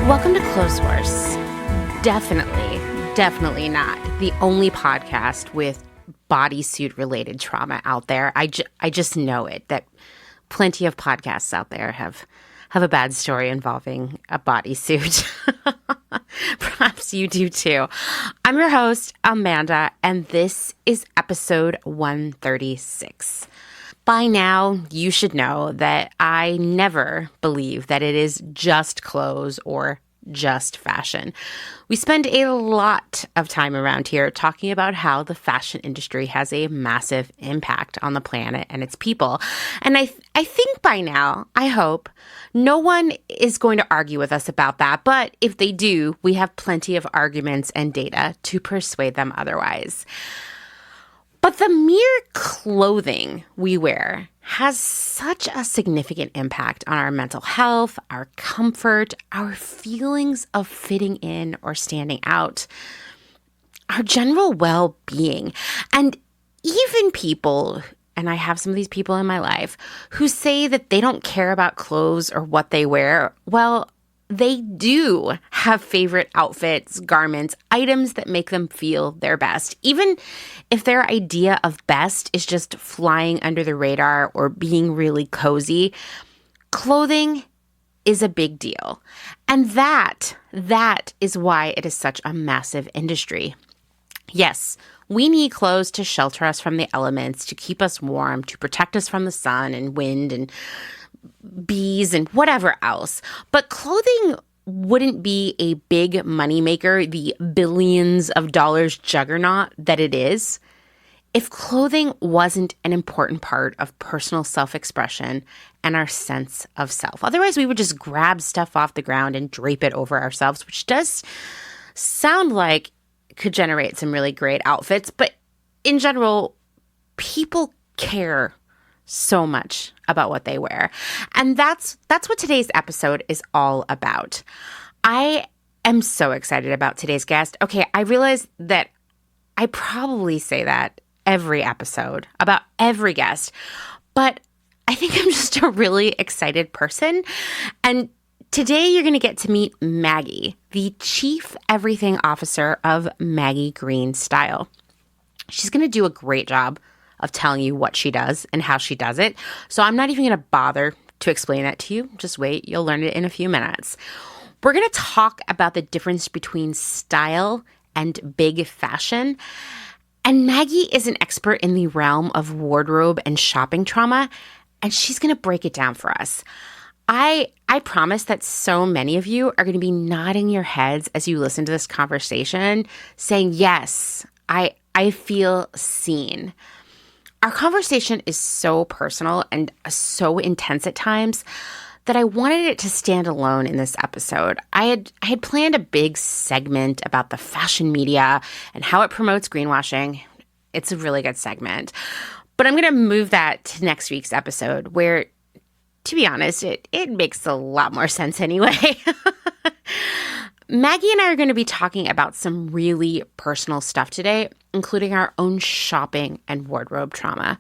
Welcome to Clotheshorse. Definitely not the only podcast with bodysuit-related trauma out there. I just know it, that plenty of podcasts out there have a bad story involving a bodysuit. Perhaps you do too. I'm your host, Amanda, and this is episode 136. By now, you should know that I never believe that it is just clothes or just fashion. We spend a lot of time around here talking about how the fashion industry has a massive impact on the planet and its people. And I think by now, I hope, no one is going to argue with us about that. But if they do, we have plenty of arguments and data to persuade them otherwise. But the mere clothing we wear has such a significant impact on our mental health, our comfort, our feelings of fitting in or standing out, our general well-being. And even people, and I have some of these people in my life, who say that they don't care about clothes or what they wear, well, they do have favorite outfits, garments, items that make them feel their best. Even if their idea of best is just flying under the radar or being really cozy, clothing is a big deal. And that is why it is such a massive industry. Yes, we need clothes to shelter us from the elements, to keep us warm, to protect us from the sun and wind and bees and whatever else. But clothing wouldn't be a big moneymaker, the billions of dollars juggernaut that it is, if clothing wasn't an important part of personal self-expression and our sense of self. Otherwise, we would just grab stuff off the ground and drape it over ourselves, which does sound like it could generate some really great outfits. But in general, people care so much about what they wear. And that's what today's episode is all about. I am so excited about today's guest. Okay, I realize that I probably say that every episode about every guest, but I think I'm just a really excited person. And today you're going to get to meet Maggie, the Chief Everything Officer of Maggie Greene Style. She's going to do a great job of telling you what she does and how she does it. So I'm not even going to bother to explain that to you. Just wait. You'll learn it in a few minutes. We're going to talk about the difference between style and big fashion. And Maggie is an expert in the realm of wardrobe and shopping trauma, and she's going to break it down for us. I promise that so many of you are going to be nodding your heads as you listen to this conversation, saying, yes, I feel seen. Our conversation is so personal and so intense at times that I wanted it to stand alone in this episode. I had planned a big segment about the fashion media and how it promotes greenwashing. It's a really good segment. But I'm going to move that to next week's episode where, to be honest, it makes a lot more sense anyway. Maggie and I are going to be talking about some really personal stuff today, including our own shopping and wardrobe trauma.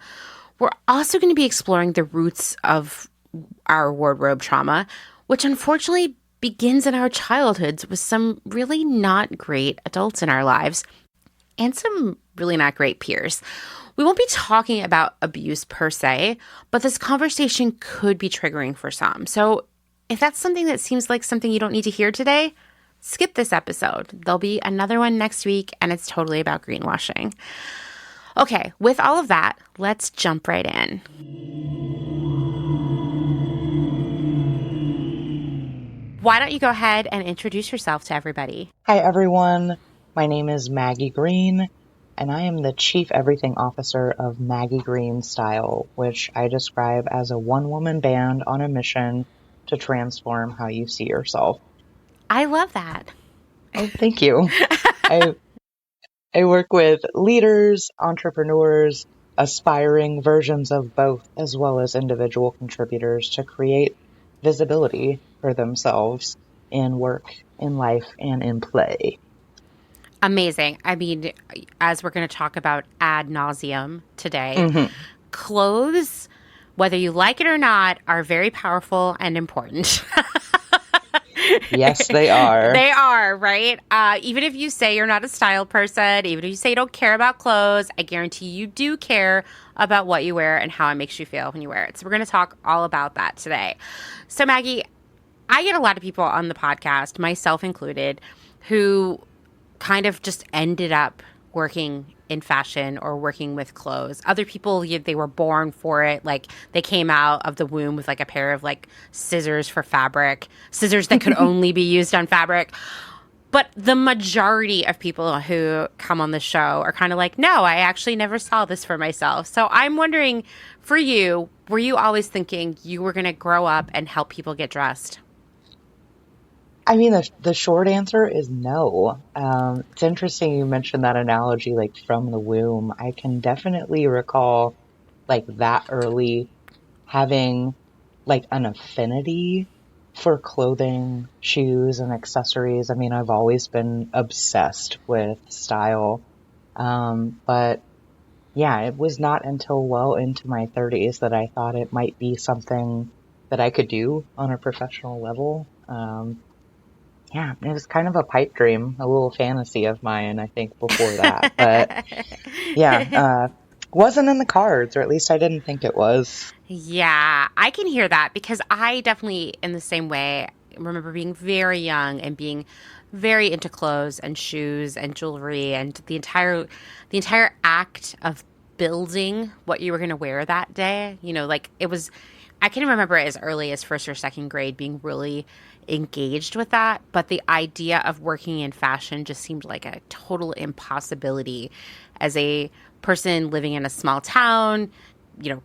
We're also going to be exploring the roots of our wardrobe trauma, which unfortunately begins in our childhoods with some really not great adults in our lives and some really not great peers. We won't be talking about abuse per se, but this conversation could be triggering for some. So if that's something that seems like something you don't need to hear today, skip this episode. There'll be another one next week, and it's totally about greenwashing. Okay, with all of that, let's jump right in. Why don't you go ahead and introduce yourself to everybody? Hi, everyone. My name is Maggie Greene, and I am the Chief Everything Officer of Maggie Greene Style, which I describe as a one-woman band on a mission to transform how you see yourself. I love that. Oh, thank you. I work with leaders, entrepreneurs, aspiring versions of both, as well as individual contributors to create visibility for themselves in work, in life, and in play. Amazing. I mean, as we're going to talk about ad nauseum today, clothes, whether you like it or not, are very powerful and important. Yes, they are. They are, right? Even if you say you're not a style person, even if you say you don't care about clothes, I guarantee you do care about what you wear and how it makes you feel when you wear it. So we're going to talk all about that today. So Maggie, I get a lot of people on the podcast, myself included, who kind of just ended up working in fashion or working with clothes. Other people, they were born for it. Like they came out of the womb with like a pair of like scissors for fabric, scissors that could only be used on fabric. But the majority of people who come on the show are kind of like, no, I actually never saw this for myself. So I'm wondering, for you, were you always thinking you were going to grow up and help people get dressed? I mean, the short answer is no. It's interesting you mentioned that analogy, like from the womb. I can definitely recall like that early having like an affinity for clothing, shoes, and accessories. I mean, I've always been obsessed with style. But yeah, it was not until well into my 30s that I thought it might be something that I could do on a professional level. Yeah, it was kind of a pipe dream, a little fantasy of mine, I think, before that. But yeah, wasn't in the cards, or at least I didn't think it was. Yeah, I can hear that because I definitely, in the same way, remember being very young and being very into clothes and shoes and jewelry and the entire act of building what you were going to wear that day. Like it was, I can remember as early as first or second grade being really engaged with that, but the idea of working in fashion just seemed like a total impossibility as a person living in a small town,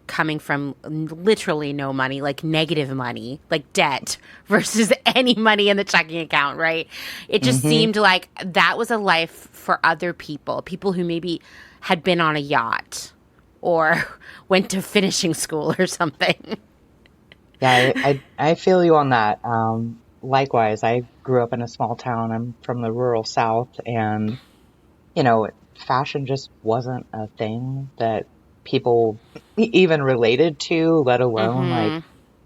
coming from literally no money, like negative money, like debt versus any money in the checking account, right? It just Hmm. seemed like that was a life for other people who maybe had been on a yacht or went to finishing school or something. Yeah, I feel you on that. Likewise, I grew up in a small town. I'm from the rural South, and you know, fashion just wasn't a thing that people even related to, let alone like,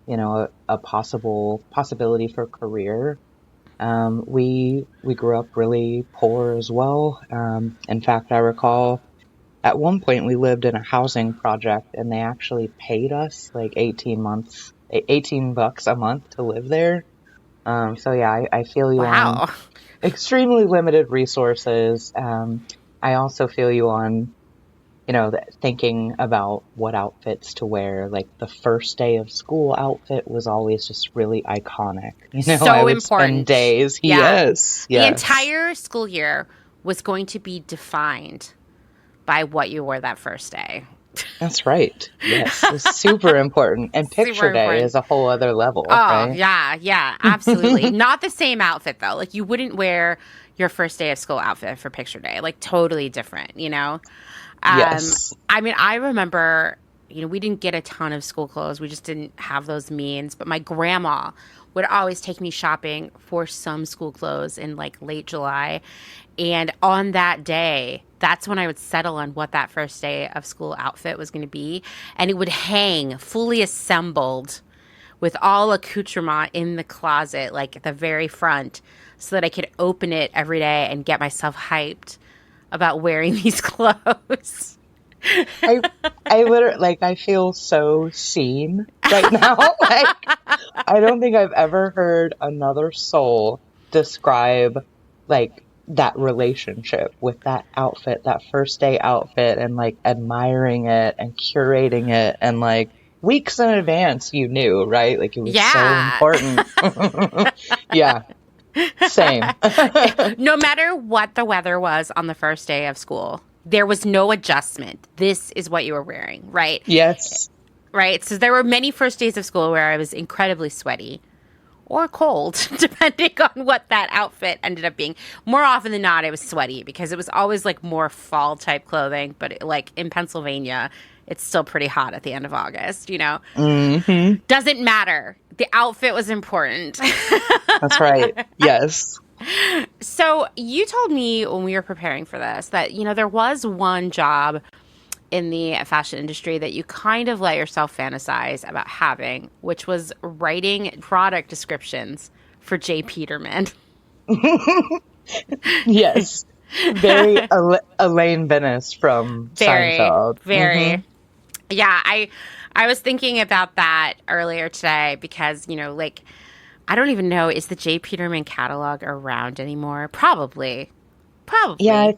Mm-hmm. a possibility for career. We grew up really poor as well. In fact, I recall at one point we lived in a housing project and they actually paid us like 18 bucks a month to live there. So yeah, I feel you on Wow. extremely limited resources. I also feel you on, thinking about what outfits to wear. Like the first day of school outfit was always just really iconic. I So would spend important. days. Yeah. Yes, The yes. entire school year was going to be defined by what you wore that first day. That's right. Yes, it's super important. And Super picture day important. is a whole other level, Oh, right? yeah, yeah, absolutely. Not the same outfit though. Like you wouldn't wear your first day of school outfit for picture day. Like totally different. Yes. I mean, I remember, we didn't get a ton of school clothes. We just didn't have those means. But my grandma would always take me shopping for some school clothes in like late July. And on that day, that's when I would settle on what that first day of school outfit was going to be. And it would hang fully assembled with all accoutrement in the closet, like at the very front, so that I could open it every day and get myself hyped about wearing these clothes. I I literally like I feel so seen right now. Like I don't think I've ever heard another soul describe like that relationship with that outfit, that first day outfit, and like admiring it and curating it and like weeks in advance you knew, right? Like it was so Yeah. important. Yeah, same. No matter what the weather was on the first day of school, there was no adjustment. This is what you were wearing, right? Yes. Right. So there were many first days of school where I was incredibly sweaty or cold, depending on what that outfit ended up being. More often than not, it was sweaty because it was always like more fall type clothing. But like in Pennsylvania, it's still pretty hot at the end of August. Hmm. Doesn't matter. The outfit was important. That's right. Yes. So you told me when we were preparing for this that, there was one job in the fashion industry that you kind of let yourself fantasize about having, which was writing product descriptions for J. Peterman. Yes. Very Elaine Bennis from Very, Seinfeld. very. Yeah, I was thinking about that earlier today because, like, I don't even know, is the J. Peterman catalog around anymore? Probably. Yeah, Probably.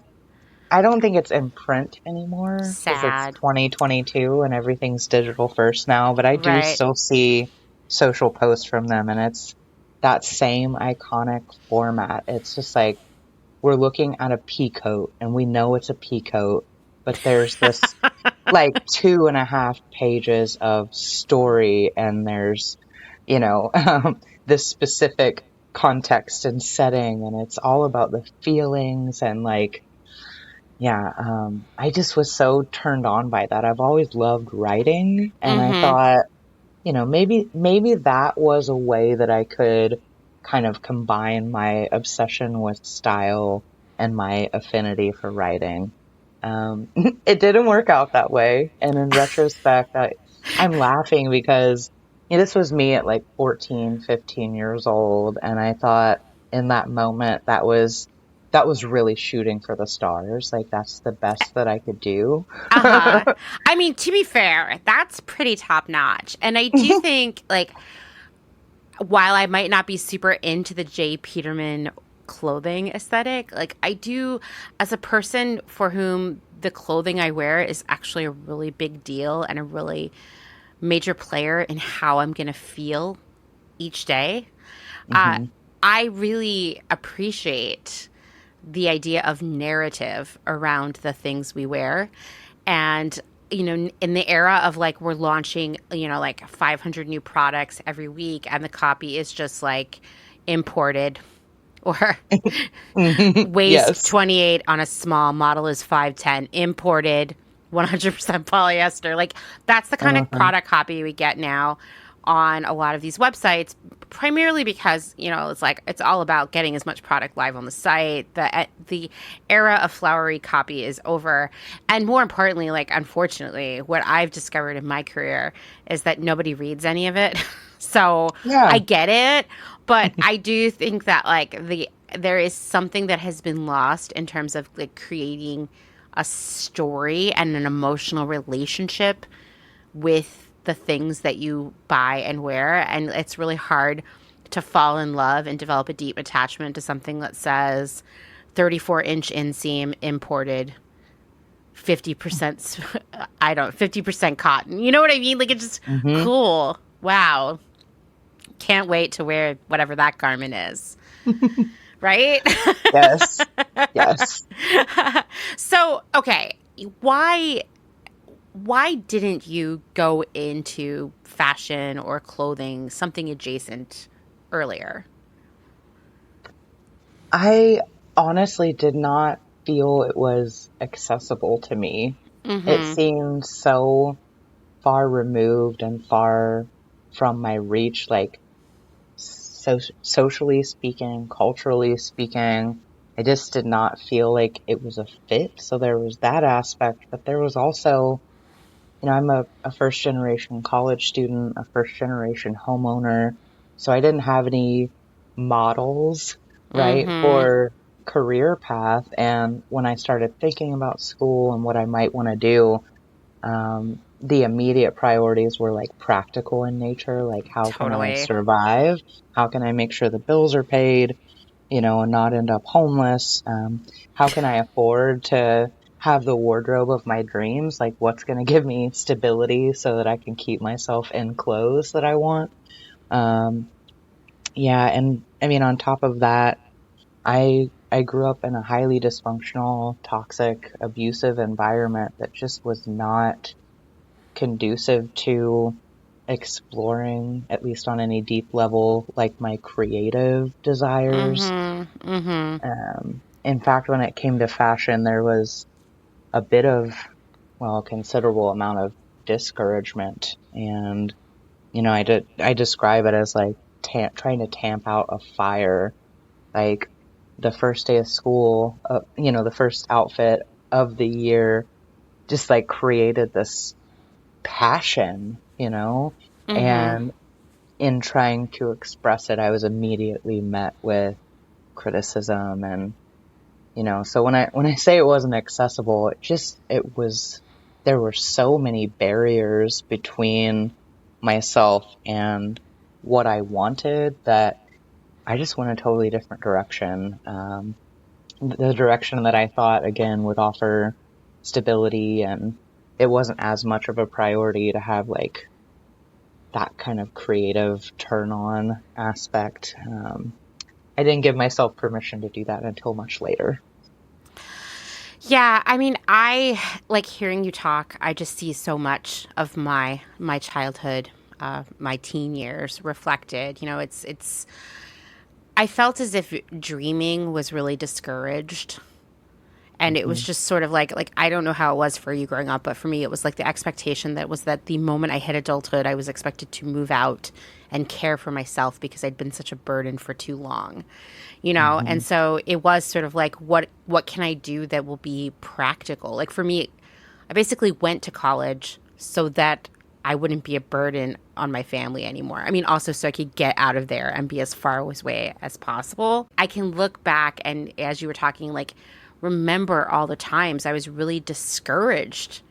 I don't think it's in print anymore because it's Sad. 2022 and everything's digital first now, but I do Right. still see social posts from them, and it's that same iconic format. It's just like we're looking at a pea coat and we know it's a pea coat, but there's this like 2.5 pages of story, and there's, this specific context and setting, and it's all about the feelings and like, yeah, I just was so turned on by that. I've always loved writing, and I Mm-hmm. thought, maybe that was a way that I could kind of combine my obsession with style and my affinity for writing. It didn't work out that way. And in retrospect, I'm laughing because this was me at like 14, 15 years old. And I thought in that moment, that was really shooting for the stars. Like that's the best that I could do. Uh-huh. I mean, to be fair, that's pretty top notch. And I do think, like, while I might not be super into the J. Peterman clothing aesthetic, like, I do, as a person for whom the clothing I wear is actually a really big deal and a really major player in how I'm going to feel each day, uh, hmm I really appreciate the idea of narrative around the things we wear. And, in the era of like we're launching, like 500 new products every week and the copy is just like imported or waist Yes. 28 on a small model is 510 imported 100% polyester. Like that's the kind of Uh-huh. product copy we get now on a lot of these websites, primarily because it's like it's all about getting as much product live on the site. The era of flowery copy is over, and more importantly, like unfortunately, what I've discovered in my career is that nobody reads any of it. So Yeah. I get it, but I do think that like there is something that has been lost in terms of like creating a story and an emotional relationship with the things that you buy and wear. And it's really hard to fall in love and develop a deep attachment to something that says 34-inch inseam imported 50% I don't 50% cotton. You know what I mean? Like it's just hmm cool. Wow. Can't wait to wear whatever that garment is. Right? Yes. Yes. So, okay, why why didn't you go into fashion or clothing, something adjacent earlier? I honestly did not feel it was accessible to me. It Mm-hmm. seemed so far removed and far from my reach, like socially speaking, culturally speaking. I just did not feel like it was a fit. So there was that aspect, but there was also, I'm a first generation college student, a first generation homeowner. So I didn't have any models, right, Mm-hmm. for career path. And when I started thinking about school and what I might want to do, the immediate priorities were like practical in nature. Like, how can I Totally. survive? How can I make sure the bills are paid, and not end up homeless? How can I afford to have the wardrobe of my dreams? Like, what's going to give me stability so that I can keep myself in clothes that I want? Um, yeah. And I mean, on top of that, I grew up in a highly dysfunctional, toxic, abusive environment that just was not conducive to exploring, at least on any deep level, like my creative desires. Mm-hmm. Mm-hmm. In fact, when it came to fashion, there was a bit of, well, a considerable amount of discouragement. And, I describe it as like trying to tamp out a fire. Like the first day of school, the first outfit of the year just like created this passion, Mm-hmm. and in trying to express it, I was immediately met with criticism and, so when I say it wasn't accessible, there were so many barriers between myself and what I wanted that I just went a totally different direction. The direction that I thought, again, would offer stability, and it wasn't as much of a priority to have like that kind of creative turn on aspect. I didn't give myself permission to do that until much later. Yeah, I mean, I like hearing you talk. I just see so much of my childhood, my teen years reflected. It's. I felt as if dreaming was really discouraged, and it was just sort of like I don't know how it was for you growing up, but for me, it was like the expectation that the moment I hit adulthood, I was expected to move out and care for myself because I'd been such a burden for too long. And so it was sort of like, what can I do that will be practical? Like for me, I basically went to college so that I wouldn't be a burden on my family anymore. I mean, also so I could get out of there and be as far away as possible. I can look back and as you were talking, like remember all the times I was really discouraged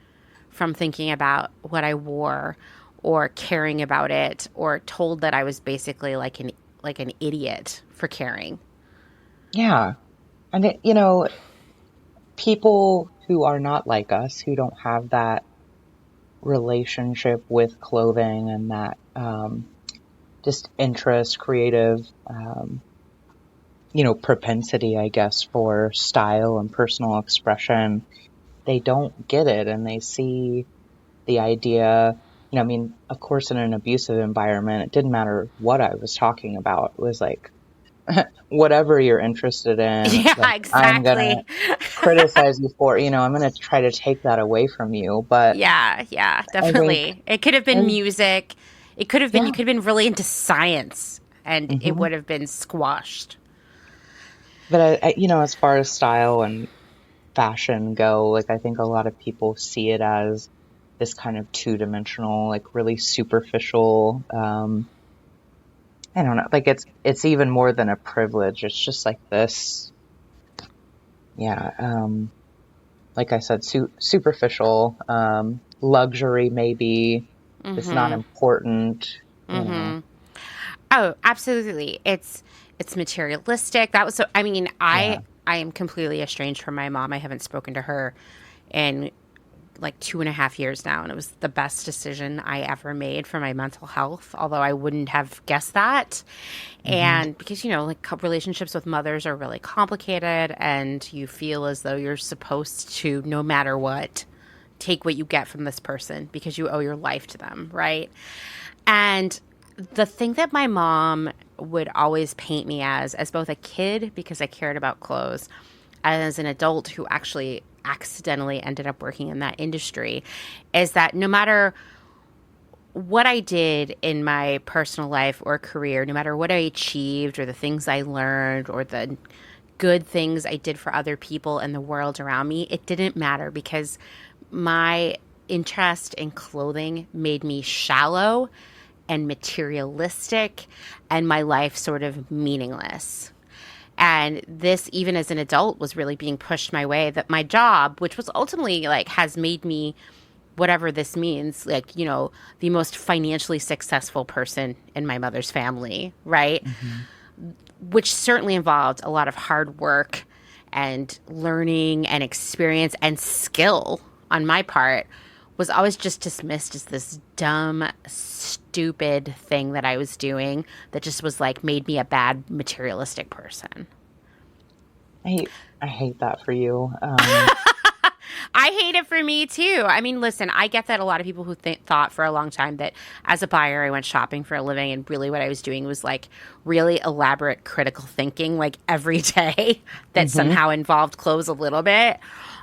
from thinking about what I wore or caring about it, or told that I was basically like an idiot for caring. Yeah. And, people who are not like us, who don't have that relationship with clothing and that just interest, creative, propensity, I guess, for style and personal expression, they don't get it, and they see the idea, I mean, of course, in an abusive environment, it didn't matter what I was talking about. It was like, whatever you're interested in, Yeah, like, I'm going to exactly. criticize you for, I'm going to try to take that away from you. But Yeah, I think, definitely. It could have been and music. It could have been, yeah, you could have been really into science and it hmm would have been squashed. but as far as style and fashion go, like, I think a lot of people see it as this kind of two-dimensional, like really superficial, I don't know, like it's even more than a privilege. It's just like this, yeah, like I said, superficial, luxury maybe. It's not Mm-hmm. important. Mm-hmm. Oh, absolutely. It's materialistic. That was so, I mean, Yeah. I am completely estranged from my mom. I haven't spoken to her in like 2.5 years now, and it was the best decision I ever made for my mental health, although I wouldn't have guessed that. hmm And because, like relationships with mothers are really complicated, and you feel as though you're supposed to, no matter what, take what you get from this person because you owe your life to them, right? And the thing that my mom would always paint me as both a kid because I cared about clothes, as an adult who actually accidentally ended up working in that industry, is that no matter what I did in my personal life or career, no matter what I achieved or the things I learned or the good things I did for other people and the world around me, it didn't matter because my interest in clothing made me shallow and materialistic and my life sort of meaningless. And this, even as an adult, was really being pushed my way, that my job, which was ultimately like has made me whatever this means, like, the most financially successful person in my mother's family, right? hmm Which certainly involved a lot of hard work and learning and experience and skill on my part, was always just dismissed as this dumb, stupid thing that I was doing that just was like made me a bad materialistic person. I hate that for you. I hate it for me too. I mean, listen, I get that a lot of people who thought for a long time that as a buyer, I went shopping for a living, and really what I was doing was like really elaborate critical thinking, like every day that hmm somehow involved clothes a little bit.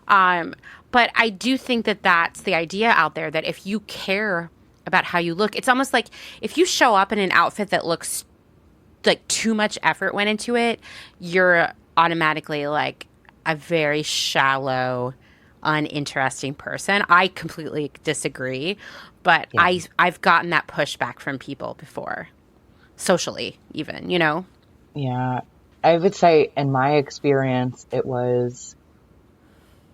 But I do think that that's the idea out there, that if you care about how you look, it's almost like if you show up in an outfit that looks like too much effort went into it, you're automatically like a very shallow, uninteresting person. I completely disagree, but Yeah. I've gotten that pushback from people before. socially even, you know? Yeah. I would say in my experience, it was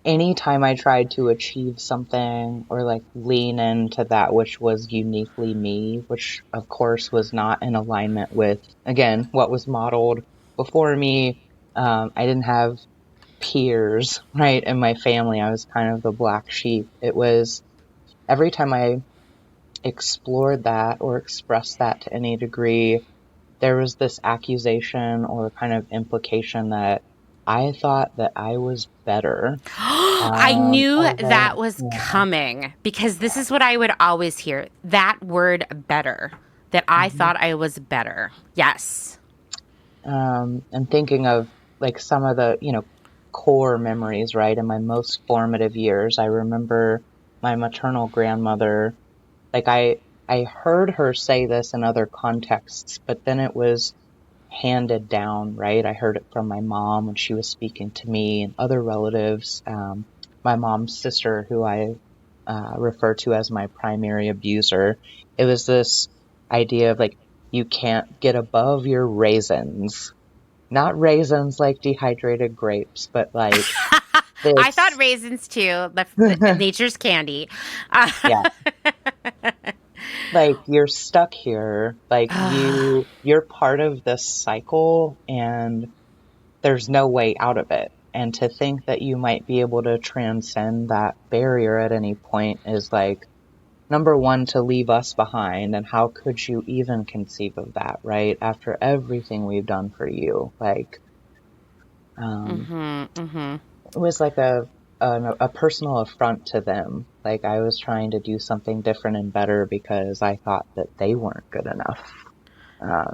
anytime I tried to achieve something or like lean into that which was uniquely me, which of course was not in alignment with, again, what was modeled before me. I didn't have peers, right, in my family. I was kind of the black sheep. It was every time I explored that or expressed that to any degree, there was this accusation or kind of implication that I thought that I was better. I knew Or that that, was yeah. coming because this is what I would always hear. That word better. That I Mhm. thought I was better. Yes. And thinking of like some of the, core memories, right? In my most formative years, I remember my maternal grandmother, like I heard her say this in other contexts, but then it was handed down, right? I heard it from my mom when she was speaking to me and other relatives. My mom's sister, who I refer to as my primary abuser. It was this idea of like, you can't get above your raisins. Not raisins like dehydrated grapes, but like I thought this. raisins too, the nature's candy. Yeah, like you're stuck here. Like you're part of this cycle and there's no way out of it. And to think that you might be able to transcend that barrier at any point is like, number one, to leave us behind. And how could you even conceive of that, right? After everything we've done for you. Like, um, Mm-hmm, mm-hmm. it was like a personal affront to them. Like I was trying to do something different and better because I thought that they weren't good enough.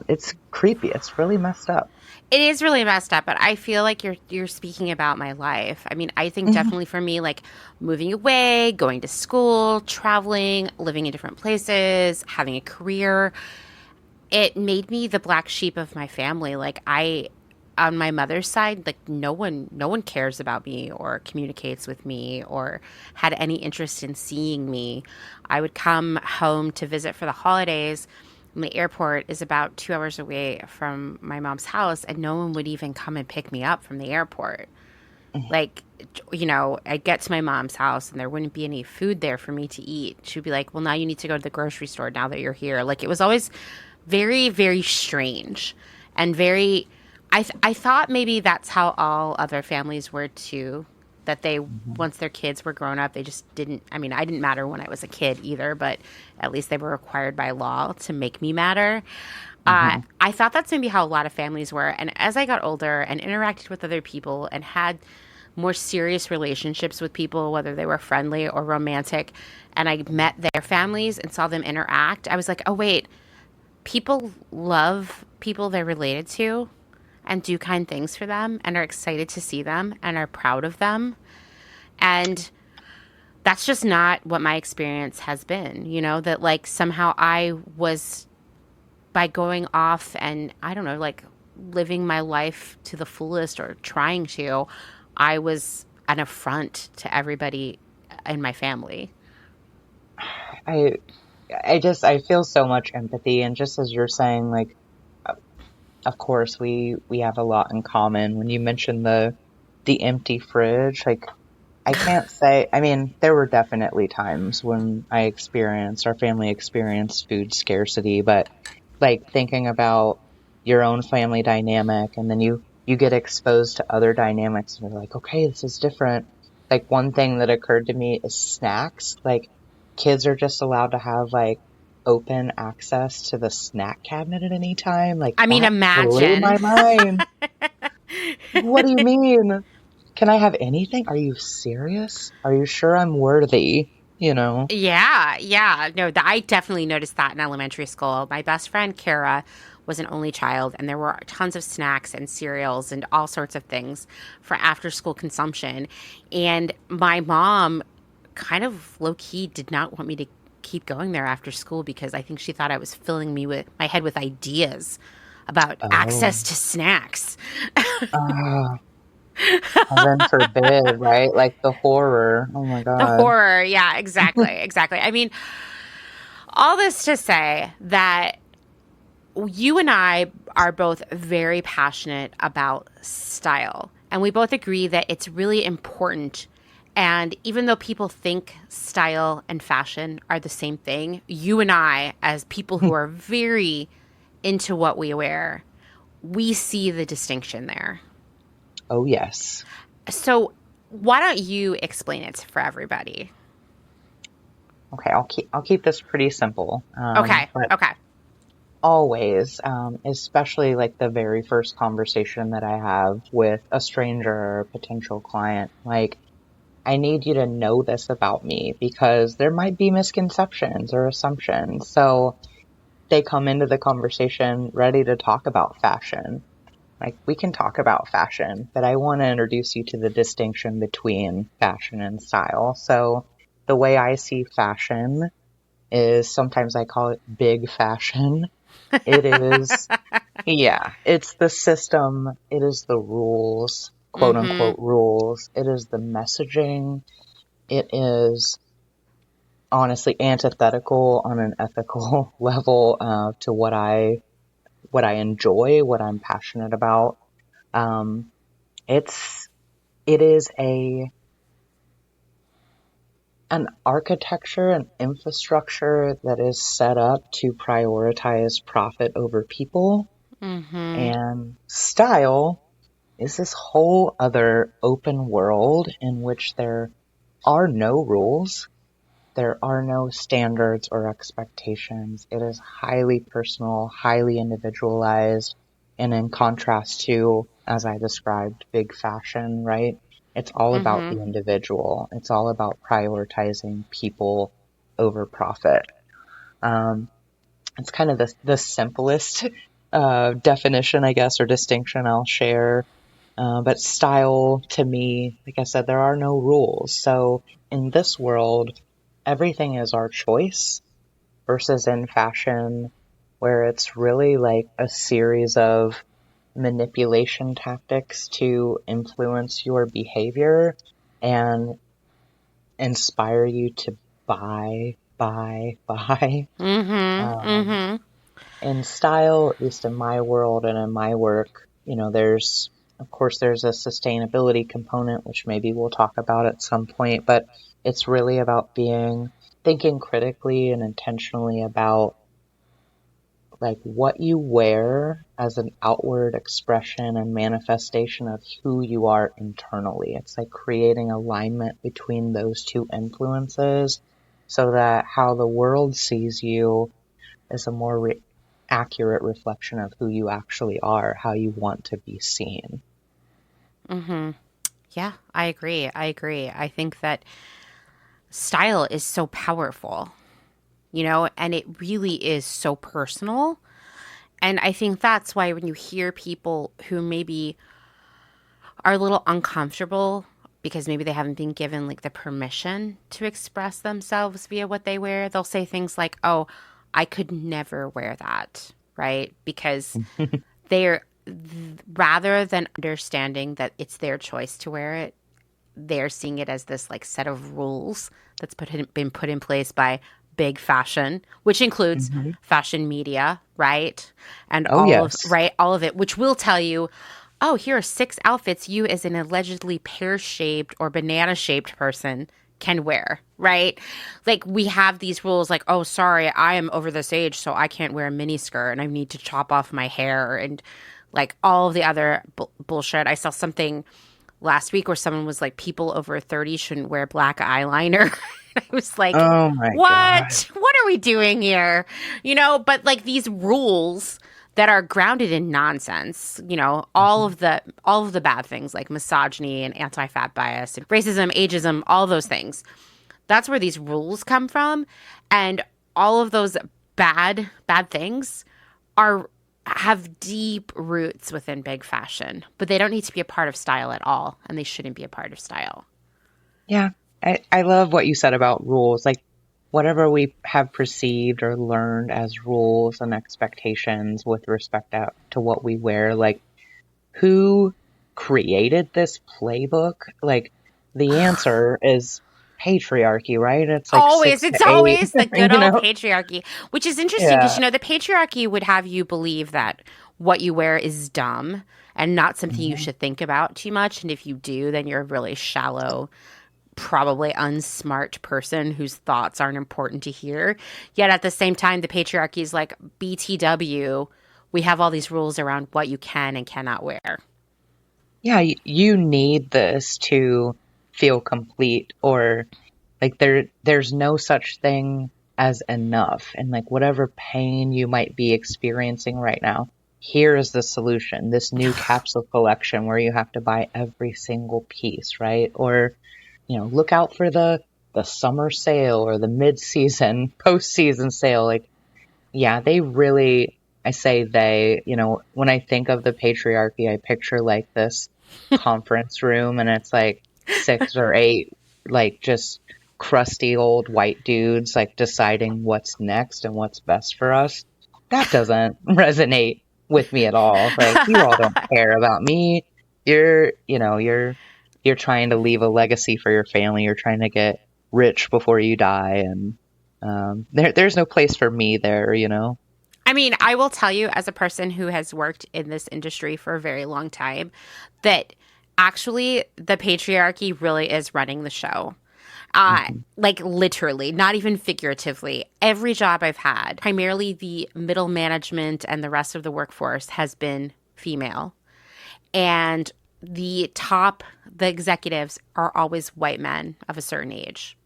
It's creepy. It's really messed up. It is really messed up, but I feel like you're speaking about my life. I mean, I think Mhm. definitely for me, like moving away, going to school, traveling, living in different places, having a career, it made me the black sheep of my family. Like I on my mother's side, like no one cares about me or communicates with me or had any interest in seeing me. I would come home to visit for the holidays. And the airport is about 2 hours away from my mom's house, and no one would even come and pick me up from the airport. Like, I'd get to my mom's house and there wouldn't be any food there for me to eat. She'd be like, well, now you need to go to the grocery store now that you're here. Like, it was always very, very strange and very. I thought maybe that's how all other families were too. That they, Mhm. once their kids were grown up, they just didn't. I mean, I didn't matter when I was a kid either, but at least they were required by law to make me matter. Mhm. I thought that's maybe how a lot of families were. And as I got older and interacted with other people and had more serious relationships with people, whether they were friendly or romantic, and I met their families and saw them interact, I was like, oh, wait, people love people they're related to and do kind things for them and are excited to see them and are proud of them. And that's just not what my experience has been, that like somehow I was by going off and I don't know, like living my life to the fullest or trying to, I was an affront to everybody in my family. I I feel so much empathy, and just as you're saying, like, of course we have a lot in common. When you mentioned the empty fridge, like I can't say, I mean, there were definitely times when our family experienced food scarcity, but like thinking about your own family dynamic and then you get exposed to other dynamics and you're like, okay, this is different. Like one thing that occurred to me is snacks. Like kids are just allowed to have like open access to the snack cabinet at any time. Like I mean, that blew imagine. my mind. What do you mean? Can I have anything? Are you serious? Are you sure I'm worthy? You know? Yeah, yeah. No, I definitely noticed that in elementary school. My best friend, Kara, was an only child, and there were tons of snacks and cereals and all sorts of things for after school consumption. And my mom kind of low key did not want me to keep going there after school because I think she thought I was filling me with my head with ideas about Oh, access to snacks. ah, heaven forbid, right? Like the horror. Oh my The God. horror. Yeah, exactly. Exactly. I mean, all this to say that you and I are both very passionate about style, and we both agree that it's really important. And even though people think style and fashion are the same thing, you and I, as people who are very into what we wear, we see the distinction there. Oh, yes. So why don't you explain it for everybody? Okay, I'll keep this pretty simple. Okay. But Okay. always, especially like the very first conversation that I have with a stranger or a potential client, like, I need you to know this about me because there might be misconceptions or assumptions. So they come into the conversation ready to talk about fashion. Like, we can talk about fashion, but I want to introduce you to the distinction between fashion and style. So the way I see fashion is, sometimes I call it big fashion. It is, yeah, it's the system. It is the rules, quote Mm-hmm. unquote rules. It is the messaging. It is honestly antithetical on an ethical level to what I enjoy, what I'm passionate about. Um, it is an architecture, an infrastructure that is set up to prioritize profit over people, Mm-hmm. and style is this whole other open world in which there are no rules. There are no standards or expectations. It is highly personal, highly individualized, and in contrast to, as I described, big fashion, right? It's all about Mm-hmm. the individual. It's all about prioritizing people over profit. Um, it's kind of the simplest definition, I guess, or distinction I'll share. But style, to me, like I said, there are no rules. So in this world, everything is our choice, versus in fashion, where it's really like a series of manipulation tactics to influence your behavior and inspire you to buy. Mm-hmm. Um, Mm-hmm. in style, at least in my world and in my work, there's, of course, there's a sustainability component, which maybe we'll talk about at some point, but it's really about thinking critically and intentionally about like what you wear as an outward expression and manifestation of who you are internally. It's like creating alignment between those two influences so that how the world sees you is a more accurate reflection of who you actually are, how you want to be seen. Mm-hmm. Yeah, I agree. I agree. I think that style is so powerful, and it really is so personal. And I think that's why when you hear people who maybe are a little uncomfortable because maybe they haven't been given like the permission to express themselves via what they wear, they'll say things like, "Oh, I could never wear that," right? Because they're rather than understanding that it's their choice to wear it, they're seeing it as this like set of rules that's been put in place by big fashion, which includes Hmm. fashion media, right? And Oh, yes. all of it, which will tell you, oh, here are 6 outfits you as an allegedly pear-shaped or banana-shaped person can wear, right? Like we have these rules like, oh, sorry, I am over this age, so I can't wear a mini skirt and I need to chop off my hair and like all of the other bullshit. I saw something last week where someone was like, people over 30 shouldn't wear black eyeliner. I was like, Oh my God. what are we doing here? But like these rules that are grounded in nonsense, Mhm. all of the bad things like misogyny and anti-fat bias and racism, ageism, all those things. That's where these rules come from. And all of those bad things are have deep roots within big fashion, but they don't need to be a part of style at all, and they shouldn't be a part of style. Yeah. I love what you said about rules. Like, whatever we have perceived or learned as rules and expectations with respect to what we wear, like, who created this playbook? Like, the answer is patriarchy, right? It's like Always, 6 to it's 8, always the good you old know? patriarchy, which is interesting because, Yeah. you know, the patriarchy would have you believe that what you wear is dumb and not something you Mhm. should think about too much. And if you do, then you're a really shallow, probably unsmart person whose thoughts aren't important to hear. Yet at the same time, the patriarchy is like BTW. We have all these rules around what you can and cannot wear. Yeah, you need this to feel complete, or like there's no such thing as enough. And like whatever pain you might be experiencing right now, here is the solution. This new capsule collection where you have to buy every single piece, right? Or, look out for the summer sale or the mid-season, post-season sale. Like, yeah, they really, I say they, when I think of the patriarchy, I picture like this conference room and it's like 6 or 8, like just crusty old white dudes, like deciding what's next and what's best for us. That doesn't resonate with me at all. Like, you all don't care about me. You're trying to leave a legacy for your family. You're trying to get rich before you die. And there's no place for me there. I mean, I will tell you, as a person who has worked in this industry for a very long time, that actually the patriarchy really is running the show. Hmm. Like literally, not even figuratively. Every job I've had, primarily the middle management and the rest of the workforce, has been female. And the executives are always white men of a certain age.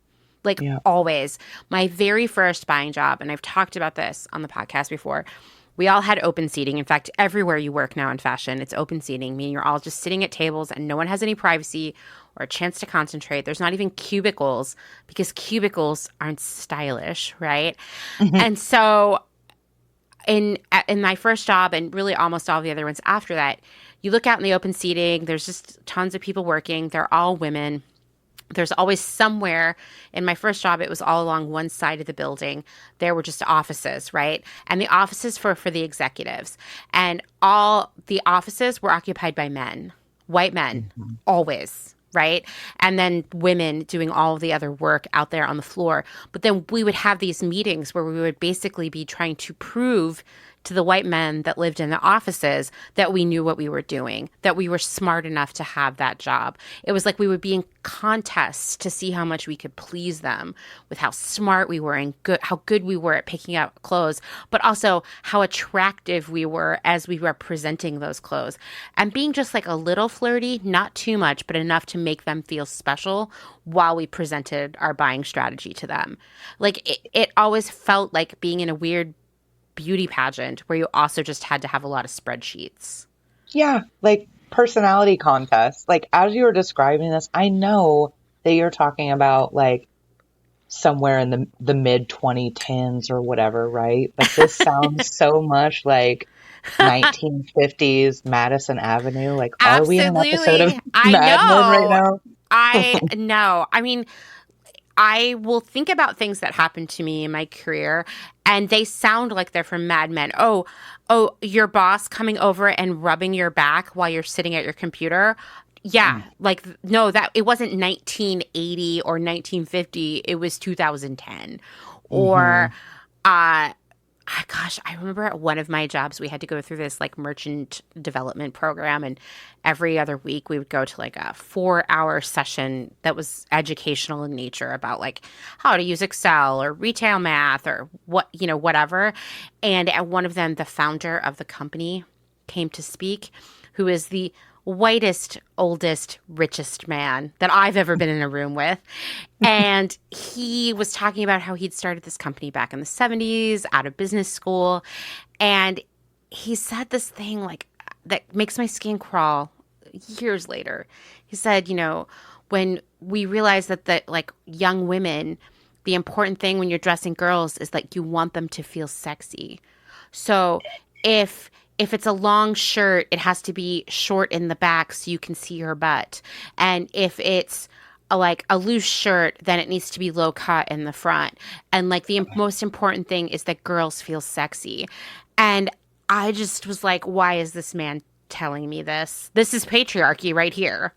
Like Yeah. always. My very first buying job, and I've talked about this on the podcast before, we all had open seating. In fact, everywhere you work now in fashion, it's open seating, meaning you're all just sitting at tables and no one has any privacy or a chance to concentrate. There's not even cubicles because cubicles aren't stylish, right? And so in my first job and really almost all the other ones after that, you look out in the open seating, there's just tons of people working. They're all women. There's always somewhere. In my first job, it was all along one side of the building. There were just offices, right? And the offices for the executives. And all the offices were occupied by men, white men, Hmm. always, right? And then women doing all of the other work out there on the floor. But then we would have these meetings where we would basically be trying to prove to the white men that lived in the offices that we knew what we were doing, that we were smart enough to have that job. It was like we would be in contests to see how much we could please them with how smart we were and how good we were at picking out clothes, but also how attractive we were as we were presenting those clothes. And being just like a little flirty, not too much, but enough to make them feel special while we presented our buying strategy to them. Like it always felt like being in a weird beauty pageant where you also just had to have a lot of spreadsheets. Yeah, like personality contests. Like, as you were describing this, I know that you're talking about like somewhere in the mid 2010s or whatever, right? But this sounds so much like 1950s Madison Avenue. Like, are we in an episode of Absolutely. I Mad Men right know. now? I know. I mean, I will think about things that happened to me in my career and they sound like they're from Mad Men. Oh, your boss coming over and rubbing your back while you're sitting at your computer. Yeah, like no, that it wasn't 1980 or 1950, it was 2010. Mm-hmm. Or uh gosh, I remember at one of my jobs, we had to go through this like merchant development program. And every other week we would go to like a 4-hour session that was educational in nature about like how to use Excel or retail math or whatever. And at one of them, the founder of the company came to speak, who is the whitest, oldest, richest man that I've ever been in a room with. And he was talking about how he'd started this company back in the 70s out of business school. And he said this thing like that makes my skin crawl years later. He said, when we realized that like young women, the important thing when you're dressing girls is like you want them to feel sexy. So if it's a long shirt, it has to be short in the back so you can see her butt. And if it's like a loose shirt, then it needs to be low cut in the front. And like the most important thing is that girls feel sexy. And I just was like, why is this man telling me this? This is patriarchy right here.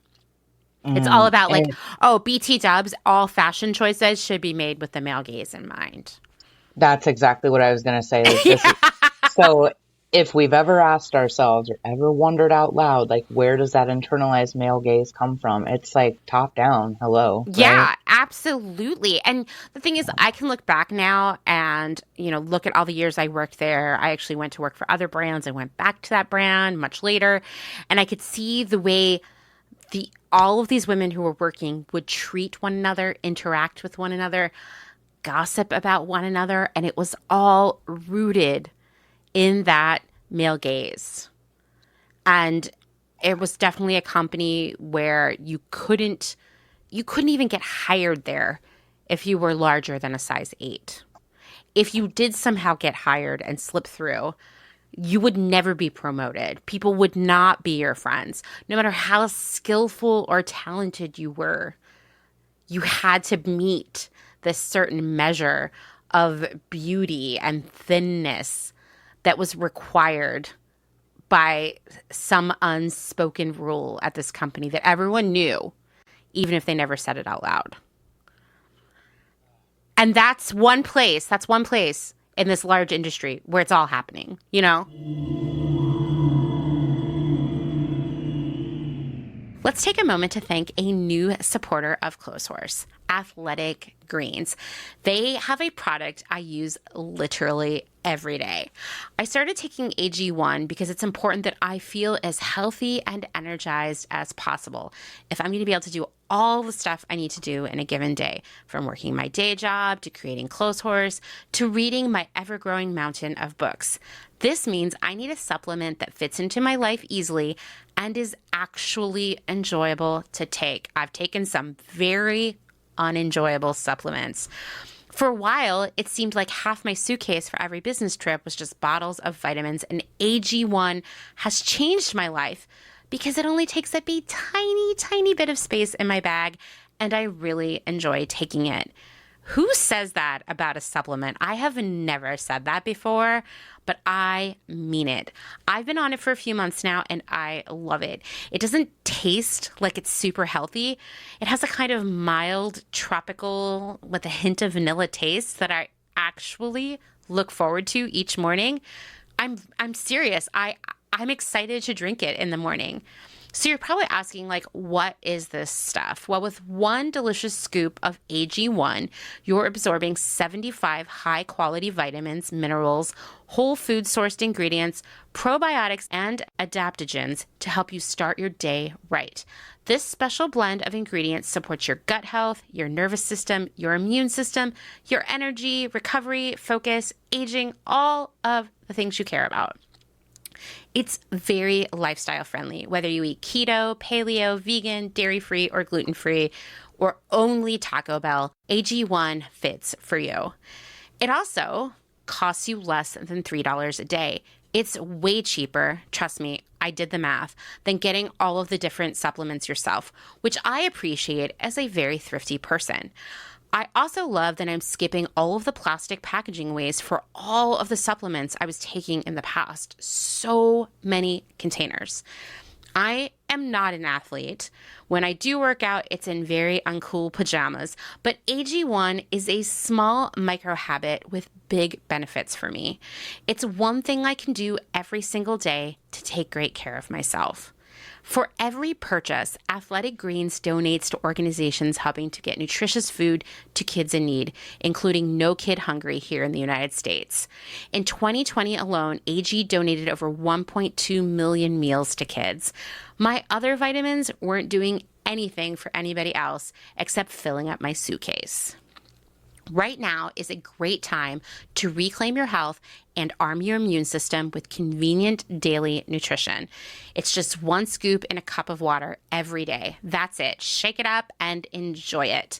It's all Mm. about like, And oh, BT dubs, all fashion choices should be made with the male gaze in mind. that's exactly what I was going to say. Like this is Yeah. so if we've ever asked ourselves or ever wondered out loud, like where does that internalized male gaze come from? It's like top down, hello, right? Yeah, absolutely. And the thing is, I can look back now and, look at all the years I worked there. I actually went to work for other brands. I went back to that brand much later, and I could see the way all of these women who were working would treat one another, interact with one another, gossip about one another, and it was all rooted in that male gaze. And it was definitely a company where you couldn't even get hired there if you were larger than a size 8. If you did somehow get hired and slip through, you would never be promoted. People would not be your friends. No matter how skillful or talented you were, you had to meet this certain measure of beauty and thinness that was required by some unspoken rule at this company that everyone knew, even if they never said it out loud. And that's one place in this large industry where it's all happening, you know? Let's take a moment to thank a new supporter of Clotheshorse, Athletic Greens. They have a product I use literally every day. I started taking AG1 because it's important that I feel as healthy and energized as possible if I'm going to be able to do all the stuff I need to do in a given day, from working my day job to creating Clotheshorse to reading my ever-growing mountain of books. This means I need a supplement that fits into my life easily and is actually enjoyable to take. I've taken some very unenjoyable supplements. For a while, it seemed like half my suitcase for every business trip was just bottles of vitamins, and AG1 has changed my life because it only takes up a tiny, tiny bit of space in my bag, and I really enjoy taking it. Who says that about a supplement? I have never said that before, but I mean it. I've been on it for a few months now, and I love it. It doesn't taste like it's super healthy. It has a kind of mild tropical with a hint of vanilla taste that I actually look forward to each morning. I'm serious. I'm excited to drink it in the morning. So you're probably asking, like, what is this stuff? Well, with one delicious scoop of AG1, you're absorbing 75 high-quality vitamins, minerals, whole food-sourced ingredients, probiotics, and adaptogens to help you start your day right. This special blend of ingredients supports your gut health, your nervous system, your immune system, your energy, recovery, focus, aging, all of the things you care about. It's very lifestyle friendly, whether you eat keto, paleo, vegan, dairy-free, or gluten-free, or only Taco Bell, AG1 fits for you. It also costs you less than $3 a day. It's way cheaper, trust me, I did the math, than getting all of the different supplements yourself, which I appreciate as a very thrifty person. I also love that I'm skipping all of the plastic packaging waste for all of the supplements I was taking in the past. So many containers. I am not an athlete. When I do work out, it's in very uncool pajamas, but AG1 is a small micro habit with big benefits for me. It's one thing I can do every single day to take great care of myself. For every purchase, Athletic Greens donates to organizations helping to get nutritious food to kids in need, including No Kid Hungry here in the United States. In 2020 alone, AG donated over 1.2 million meals to kids. My other vitamins weren't doing anything for anybody else except filling up my suitcase. Right now is a great time to reclaim your health and arm your immune system with convenient daily nutrition. It's just one scoop in a cup of water every day. That's it. Shake it up and enjoy it.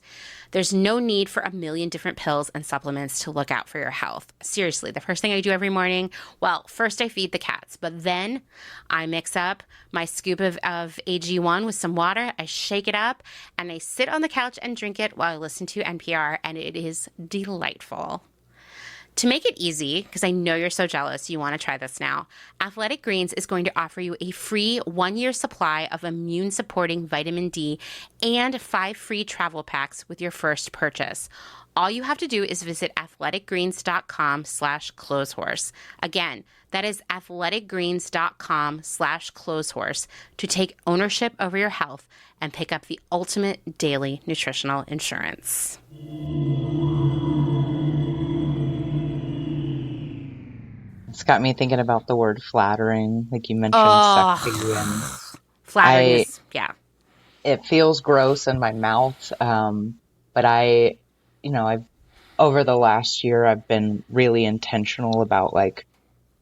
There's no need for a million different pills and supplements to look out for your health. Seriously, the first thing I do every morning, well, first I feed the cats, but then I mix up my scoop of AG1 with some water, I shake it up, and I sit on the couch and drink it while I listen to NPR, and it is delightful. To make it easy, because I know you're so jealous, you want to try this now, Athletic Greens is going to offer you a free 1-year supply of immune-supporting vitamin D and 5 free travel packs with your first purchase. All you have to do is visit athleticgreens.com/clotheshorse. Again, that is athleticgreens.com/clotheshorse to take ownership over your health and pick up the ultimate daily nutritional insurance. It's got me thinking about the word flattering, like you mentioned, sexy, and Flattering I is, yeah. it feels gross in my mouth. But I've over the last year, I've been really intentional about like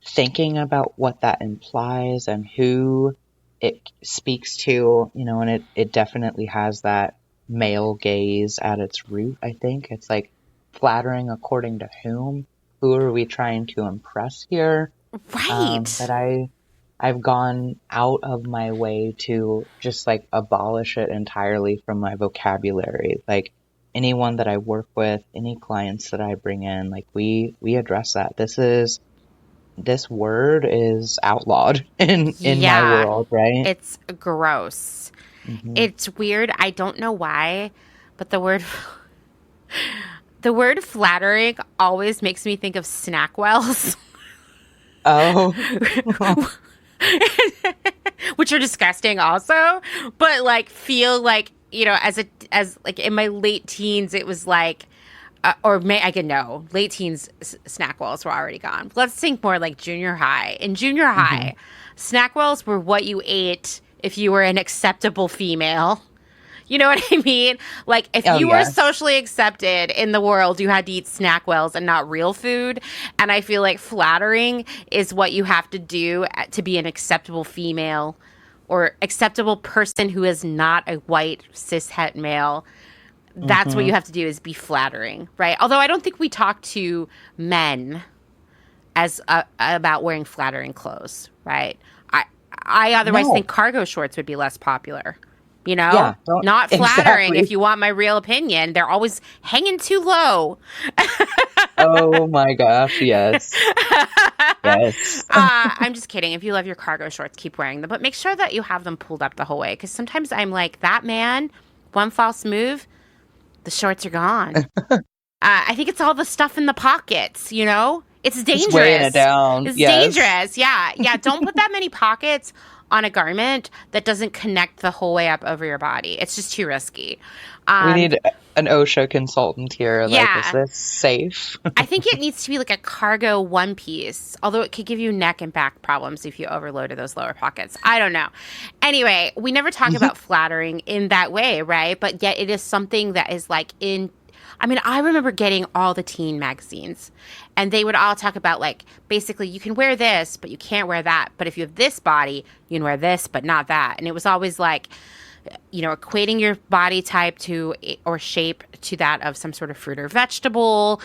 thinking about what that implies and who it speaks to, and it definitely has that male gaze at its root, I think. It's like flattering according to whom? Who are we trying to impress here? But Right. I've gone out of my way to just like abolish it entirely from my vocabulary. Like anyone that I work with, any clients that I bring in, like we address that. This word is outlawed in my Yeah. world, right? It's gross. Hmm. It's weird. I don't know why, but the word flattering always makes me think of snack wells, Oh, which are disgusting also, but like feel like, as like in my late teens it was like I could know late teens snack wells were already gone. Let's think more like junior high. In junior hmm. high, snack wells were what you ate if you were an acceptable female. You know what I mean? Like, if Oh you were yes. socially accepted in the world, you had to eat snack wells and not real food. And I feel like flattering is what you have to do to be an acceptable female or acceptable person who is not a white cis het male. That's what Hmm. you have to do, is be flattering, right? Although I don't think we talk to men as about wearing flattering clothes, right? I otherwise No. think cargo shorts would be less popular. Yeah, don't Not flattering if exactly. you want my real opinion. They're always hanging too low. Oh my gosh, yes. Yes. I'm just kidding. If you love your cargo shorts, keep wearing them, but make sure that you have them pulled up the whole way. Because sometimes I'm like, that man, one false move, the shorts are gone. I think it's all the stuff in the pockets. It's Just weighing it dangerous. down. It's Yes. dangerous. Yeah. Yeah. Don't put that many pockets on a garment that doesn't connect the whole way up over your body. It's just too risky. We Um, need an OSHA consultant here. Like, is yeah. this safe? I think it needs to be like a cargo one piece, although it could give you neck and back problems if you overloaded those lower pockets. I don't know. Anyway, we never talk about flattering in that way, right? But yet it is something that is like I remember getting all the teen magazines, and they would all talk about like basically you can wear this, but you can't wear that. But if you have this body, you can wear this, but not that. And it was always like, equating your body type to or shape to that of some sort of fruit or vegetable,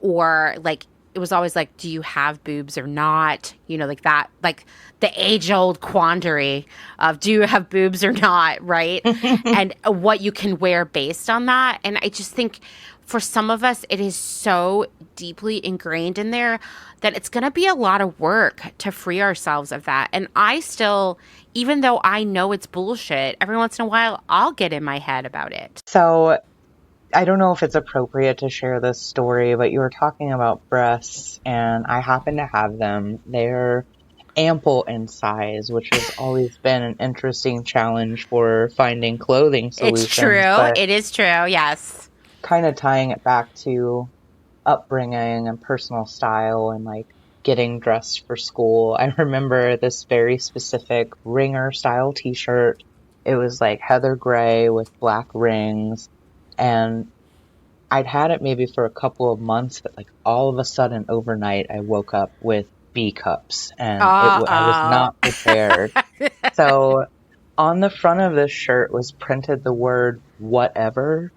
or like it was always like, do you have boobs or not? Like that, like the age-old quandary of do you have boobs or not, right? And what you can wear based on that. And I just think for some of us, it is so deeply ingrained in there that it's going to be a lot of work to free ourselves of that. And I still, even though I know it's bullshit, every once in a while, I'll get in my head about it. So, I don't know if it's appropriate to share this story, but you were talking about breasts, and I happen to have them. They're ample in size, which has always been an interesting challenge for finding clothing It's solutions, true. but It is true. Yes. kind of tying it back to upbringing and personal style and like getting dressed for school. I remember this very specific ringer style t-shirt. It was like heather gray with black rings, and I'd had it maybe for a couple of months, but like all of a sudden overnight I woke up with B cups, and I was Uh-oh. not prepared. So on the front of this shirt was printed the word whatever,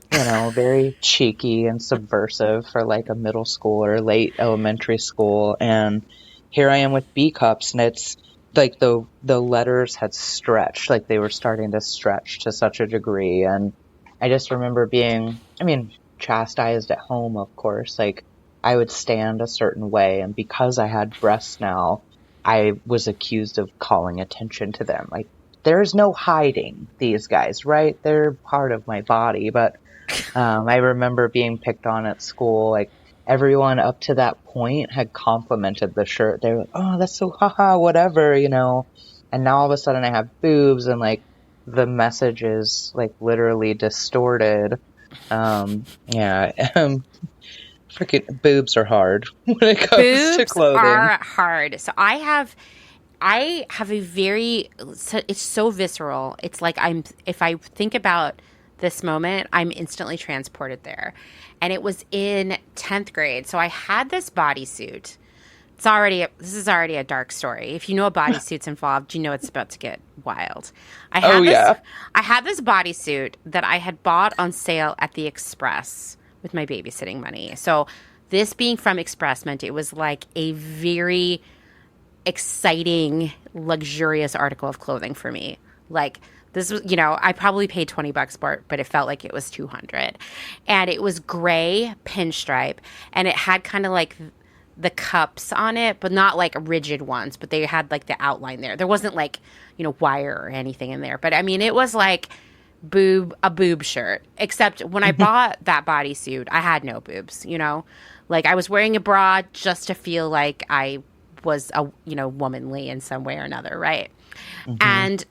very cheeky and subversive for like a middle school or late elementary school. And here I am with B cups, and it's like the letters had stretched, like they were starting to stretch to such a degree. And I just remember being, chastised at home, of course, like I would stand a certain way. And because I had breasts now, I was accused of calling attention to them. Like, there's no hiding these guys, right? They're part of my body. But I remember being picked on at school. Like, everyone up to that point had complimented the shirt. They were like, oh, that's so haha, whatever, you know. And now all of a sudden I have boobs and like the message is like literally distorted. Yeah. Freaking boobs are hard when it comes to Boobs clothing. are hard. So I have a very, it's so visceral. It's like if I think about this moment, I'm instantly transported there. And it was in 10th grade. So I had this bodysuit. This is already a dark story. If you know a bodysuit's involved, you know it's about to get wild. I had this bodysuit that I had bought on sale at the Express with my babysitting money. So this being from Express meant it was like a very exciting, luxurious article of clothing for me. Like, this was, I probably paid $20 for it, but it felt like it was $200. And it was gray pinstripe, and it had kind of like the cups on it, but not like rigid ones, but they had like the outline there. There wasn't like, wire or anything in there. But I mean, it was like a boob shirt, except when I bought that bodysuit, I had no boobs, like I was wearing a bra just to feel like I was womanly in some way or another. Right. Mm-hmm. And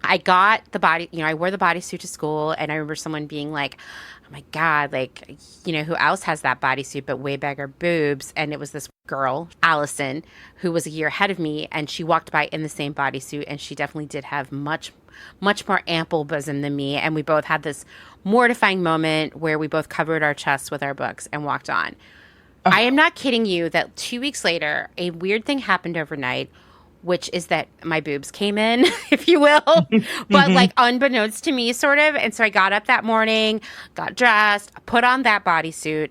I got I wore the bodysuit to school, and I remember someone being like, oh my God, like, who else has that bodysuit but way bigger boobs? And it was this girl, Allison, who was a year ahead of me, and she walked by in the same bodysuit, and she definitely did have much, much more ample bosom than me. And we both had this mortifying moment where we both covered our chests with our books and walked on. Oh. I am not kidding you that 2 weeks later, a weird thing happened overnight, which is that my boobs came in, if you will, but like unbeknownst to me, sort of. And so I got up that morning, got dressed, put on that bodysuit,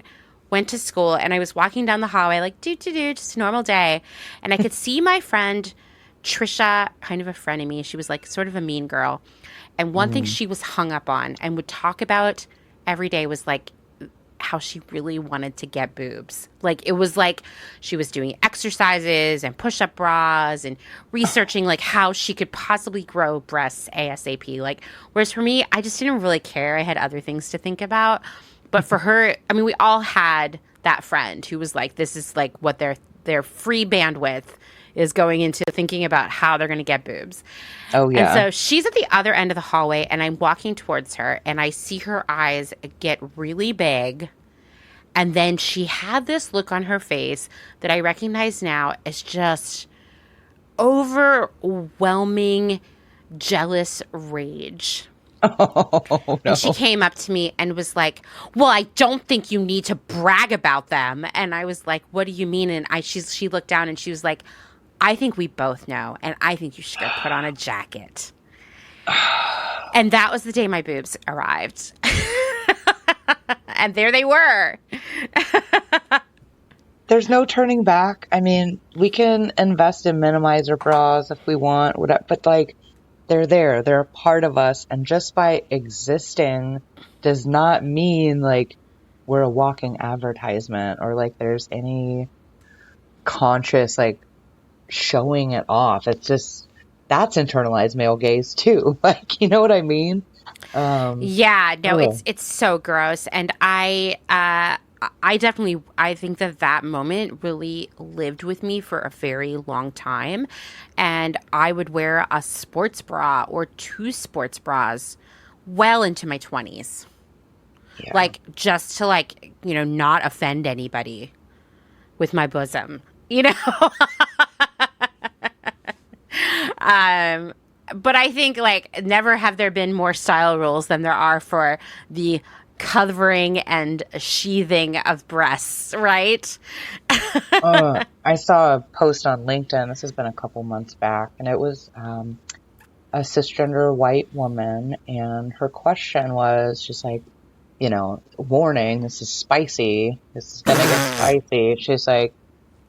went to school, and I was walking down the hallway like, just a normal day. And I could see my friend Trisha, kind of a friend of me. She was like sort of a mean girl. And one thing she was hung up on and would talk about every day was like how she really wanted to get boobs. Like, it was like she was doing exercises and push-up bras and researching like how she could possibly grow breasts ASAP. Like, whereas for me, I just didn't really care. I had other things to think about. But for her, I mean, we all had that friend who was like, this is like what their free bandwidth is going into thinking about how they're going to get boobs. Oh, yeah. And so she's at the other end of the hallway, and I'm walking towards her, and I see her eyes get really big. And then she had this look on her face that I recognize now as just overwhelming, jealous rage. Oh, no. And she came up to me and was like, well, I don't think you need to brag about them. And I was like, what do you mean? And she looked down and she was like, I think we both know, and I think you should go put on a jacket. And that was the day my boobs arrived. And there they were. There's no turning back. I mean, we can invest in minimizer bras if we want, whatever, but like, they're there. They're a part of us. And just by existing does not mean like we're a walking advertisement or like there's any conscious like showing it off. It's just, that's internalized male gaze too. Like, you know what I mean? It's so gross. And I think that moment really lived with me for a very long time. And I would wear a sports bra or 2 sports bras well into my 20s. Yeah. Like, just to like, not offend anybody with my bosom, But I think like never have there been more style rules than there are for the covering and sheathing of breasts, right? I saw a post on LinkedIn. This has been a couple months back, and it was a cisgender white woman, and her question was just like, warning, this is spicy. This is gonna get spicy. She's like,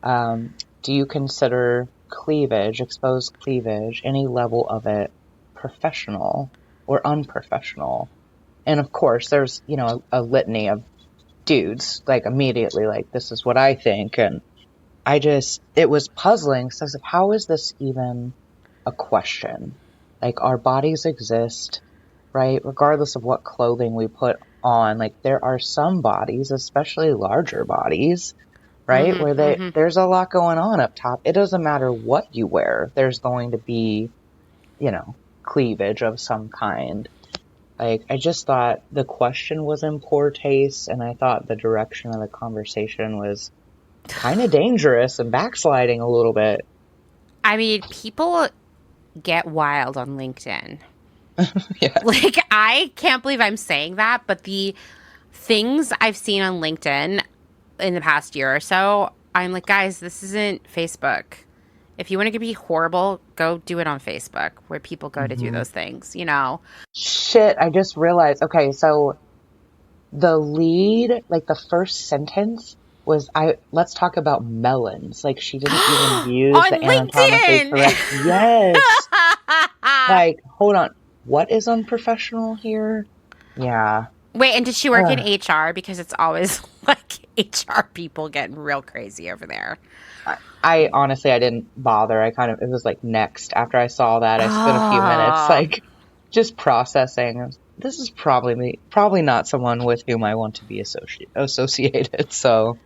do you consider cleavage, exposed cleavage, any level of it, professional or unprofessional? And of course, there's, a litany of dudes, like immediately, like, this is what I think. And it was puzzling. So I was like, how is this even a question? Like, our bodies exist, right? Regardless of what clothing we put on. Like, there are some bodies, especially larger bodies, right? Where there's a lot going on up top. It doesn't matter what you wear. There's going to be, cleavage of some kind. Like, I just thought the question was in poor taste, and I thought the direction of the conversation was kind of dangerous and backsliding a little bit. I mean, people get wild on LinkedIn. Yeah. Like, I can't believe I'm saying that, but the things I've seen on LinkedIn in the past year or so, I'm like, guys, this isn't Facebook. If you want to be horrible, go do it on Facebook, where people go to do those things, Shit, I just realized. Okay, so the lead, like the first sentence was, let's talk about melons. Like, she didn't even use on the anatomically LinkedIn! correct. Yes. Like, hold on. What is unprofessional here? Yeah. Wait, and did she work in HR? Because it's always like HR people getting real crazy over there. I honestly, I didn't bother. It was like next. After I saw that, I spent a few minutes like just processing. This is probably not someone with whom I want to be associated. So,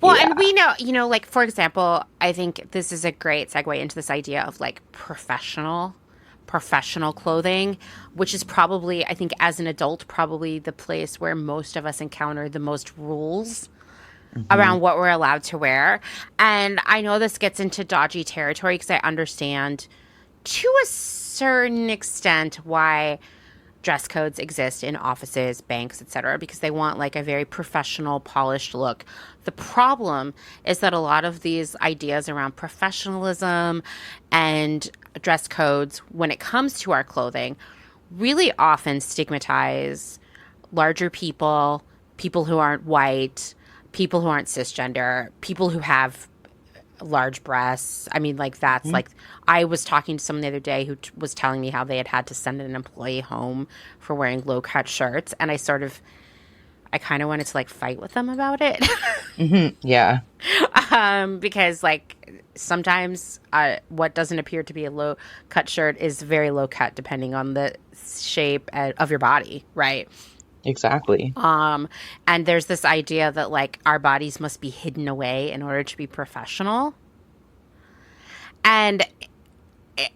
well, yeah. And we know, like, for example, I think this is a great segue into this idea of like professional clothing, which is probably, I think, as an adult, probably the place where most of us encounter the most rules around what we're allowed to wear. And I know this gets into dodgy territory because I understand to a certain extent why dress codes exist in offices, banks, etc., because they want like a very professional, polished look. The problem is that a lot of these ideas around professionalism and dress codes, when it comes to our clothing, really often stigmatize larger people who aren't white, people who aren't cisgender, people who have large breasts. I mean, like, that's like, I was talking to someone the other day who was telling me how they had to send an employee home for wearing low-cut shirts, and I kind of wanted to like fight with them about it. Yeah. Because like sometimes what doesn't appear to be a low-cut shirt is very low-cut depending on the shape of your body, right? Exactly. And there's this idea that like our bodies must be hidden away in order to be professional. And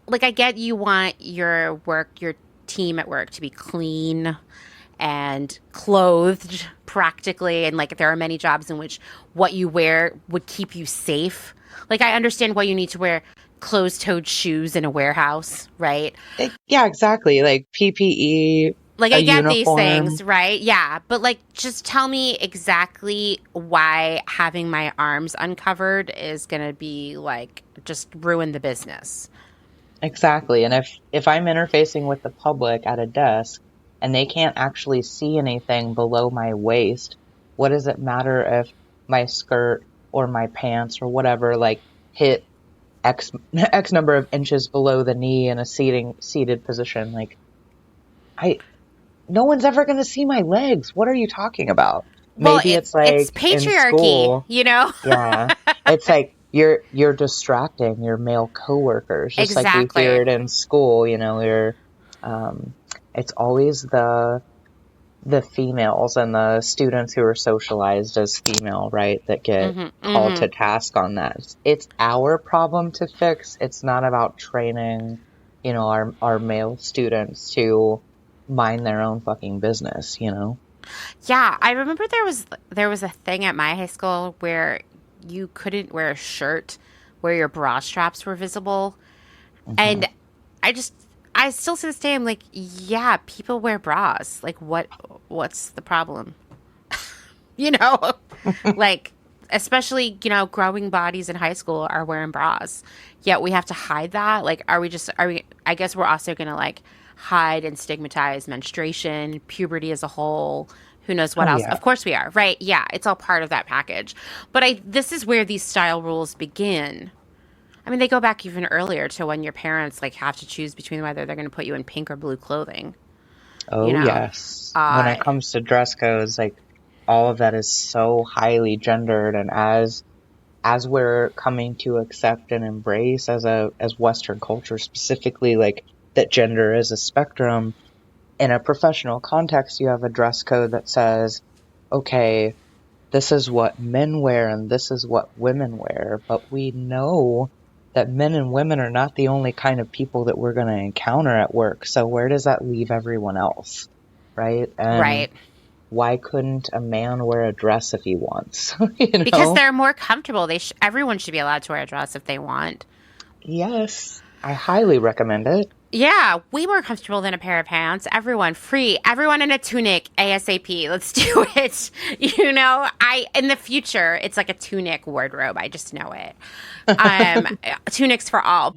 like, I get you want your team at work to be clean and clothed practically. And like, there are many jobs in which what you wear would keep you safe. Like, I understand why you need to wear closed-toed shoes in a warehouse, right? Yeah, exactly. Like PPE. Like, I get these uniform. things, right? Yeah. But, like, just tell me exactly why having my arms uncovered is going to be, like, just ruin the business. Exactly. And if I'm interfacing with the public at a desk and they can't actually see anything below my waist, what does it matter if my skirt or my pants or whatever, like, hit X number of inches below the knee in a seated position? Like, no one's ever going to see my legs. What are you talking about? Well, Maybe it's like it's patriarchy, in school, Yeah. It's like you're distracting your male coworkers, just Exactly. like we hear it in school. It's always the females and the students who are socialized as female, right, that get called to task on that. It's our problem to fix. It's not about training, our male students to mind their own fucking business, Yeah, I remember there was a thing at my high school where you couldn't wear a shirt where your bra straps were visible. And I still to this day, I'm like, yeah, people wear bras. Like, what's the problem? Like, especially, growing bodies in high school are wearing bras. Yet we have to hide that. Like, I guess we're also going to like hide and stigmatize menstruation, puberty as a whole. Who knows what else? Yeah. Of course we are, right? Yeah, it's all part of that package. But this is where these style rules begin. I mean, they go back even earlier to when your parents like have to choose between whether they're going to put you in pink or blue clothing. Oh, yes. When it comes to dress codes, like, all of that is so highly gendered, and as we're coming to accept and embrace as Western culture specifically, like that gender is a spectrum, in a professional context, you have a dress code that says, okay, this is what men wear and this is what women wear. But we know that men and women are not the only kind of people that we're going to encounter at work. So where does that leave everyone else? Right? And Right. why couldn't a man wear a dress if he wants? Because they're more comfortable. Everyone should be allowed to wear a dress if they want. Yes, I highly recommend it. Yeah, way more comfortable than a pair of pants. Everyone free. Everyone in a tunic ASAP. Let's do it. In the future, it's like a tunic wardrobe. I just know it. Tunics for all.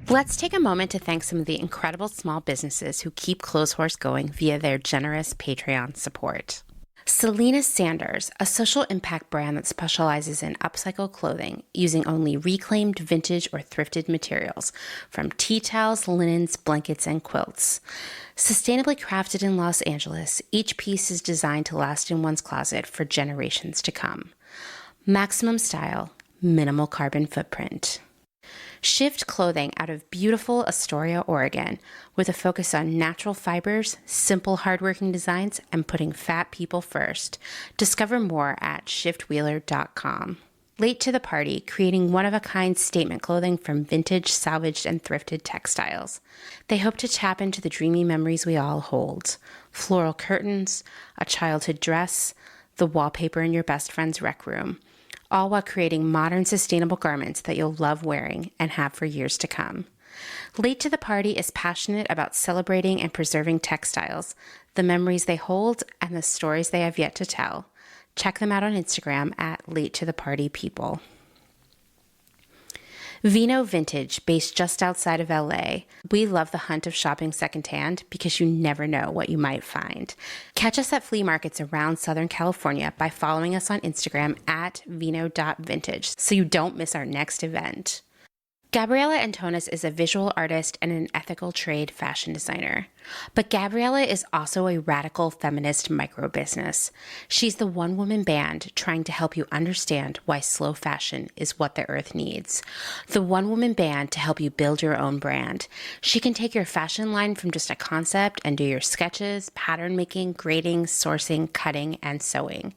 Let's take a moment to thank some of the incredible small businesses who keep Clotheshorse going via their generous Patreon support. Selena Sanders, a social impact brand that specializes in upcycle clothing using only reclaimed, vintage, or thrifted materials, from tea towels, linens, blankets, and quilts. Sustainably crafted in Los Angeles, each piece is designed to last in one's closet for generations to come. Maximum style, minimal carbon footprint. Shift Clothing out of beautiful Astoria, Oregon, with a focus on natural fibers, simple hardworking designs, and putting fat people first. Discover more at shiftwheeler.com. Late to the Party, creating one-of-a-kind statement clothing from vintage, salvaged, and thrifted textiles. They hope to tap into the dreamy memories we all hold. Floral curtains, a childhood dress, the wallpaper in your best friend's rec room, all while creating modern, sustainable garments that you'll love wearing and have for years to come. Late to the Party is passionate about celebrating and preserving textiles, the memories they hold, and the stories they have yet to tell. Check them out on Instagram at Late to the Party People. Vino Vintage, based just outside of LA. We love the hunt of shopping secondhand because you never know what you might find. Catch us at flea markets around Southern California by following us on Instagram at vino.vintage so you don't miss our next event. Gabriella Antonis is a visual artist and an ethical trade fashion designer. But Gabriella is also a radical feminist micro-business. She's the one-woman band trying to help you understand why slow fashion is what the earth needs. The one-woman band to help you build your own brand. She can take your fashion line from just a concept and do your sketches, pattern making, grading, sourcing, cutting, and sewing.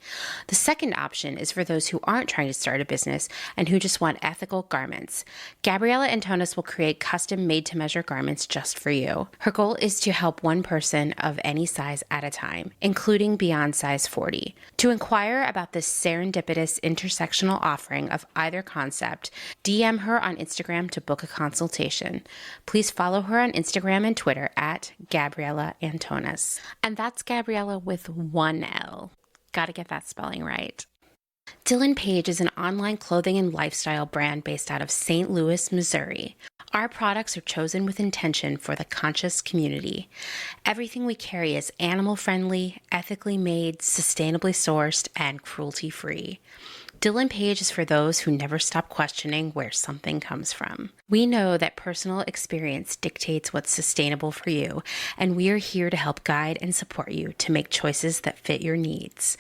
The second option is for those who aren't trying to start a business and who just want ethical garments. Gabriella Antonis will create custom made-to-measure garments just for you. Her goal is to help one person of any size at a time, including beyond size 40. To inquire about this serendipitous intersectional offering of either concept, DM her on Instagram to book a consultation. Please follow her on Instagram and Twitter at Gabriella Antonis. And that's Gabriella with one L. Gotta get that spelling right. Dylan Page is an online clothing and lifestyle brand based out of St. Louis, Missouri. Our products are chosen with intention for the conscious community. Everything we carry is animal-friendly, ethically made, sustainably sourced, and cruelty-free. Dylan Page is for those who never stop questioning where something comes from. We know that personal experience dictates what's sustainable for you, and we are here to help guide and support you to make choices that fit your needs.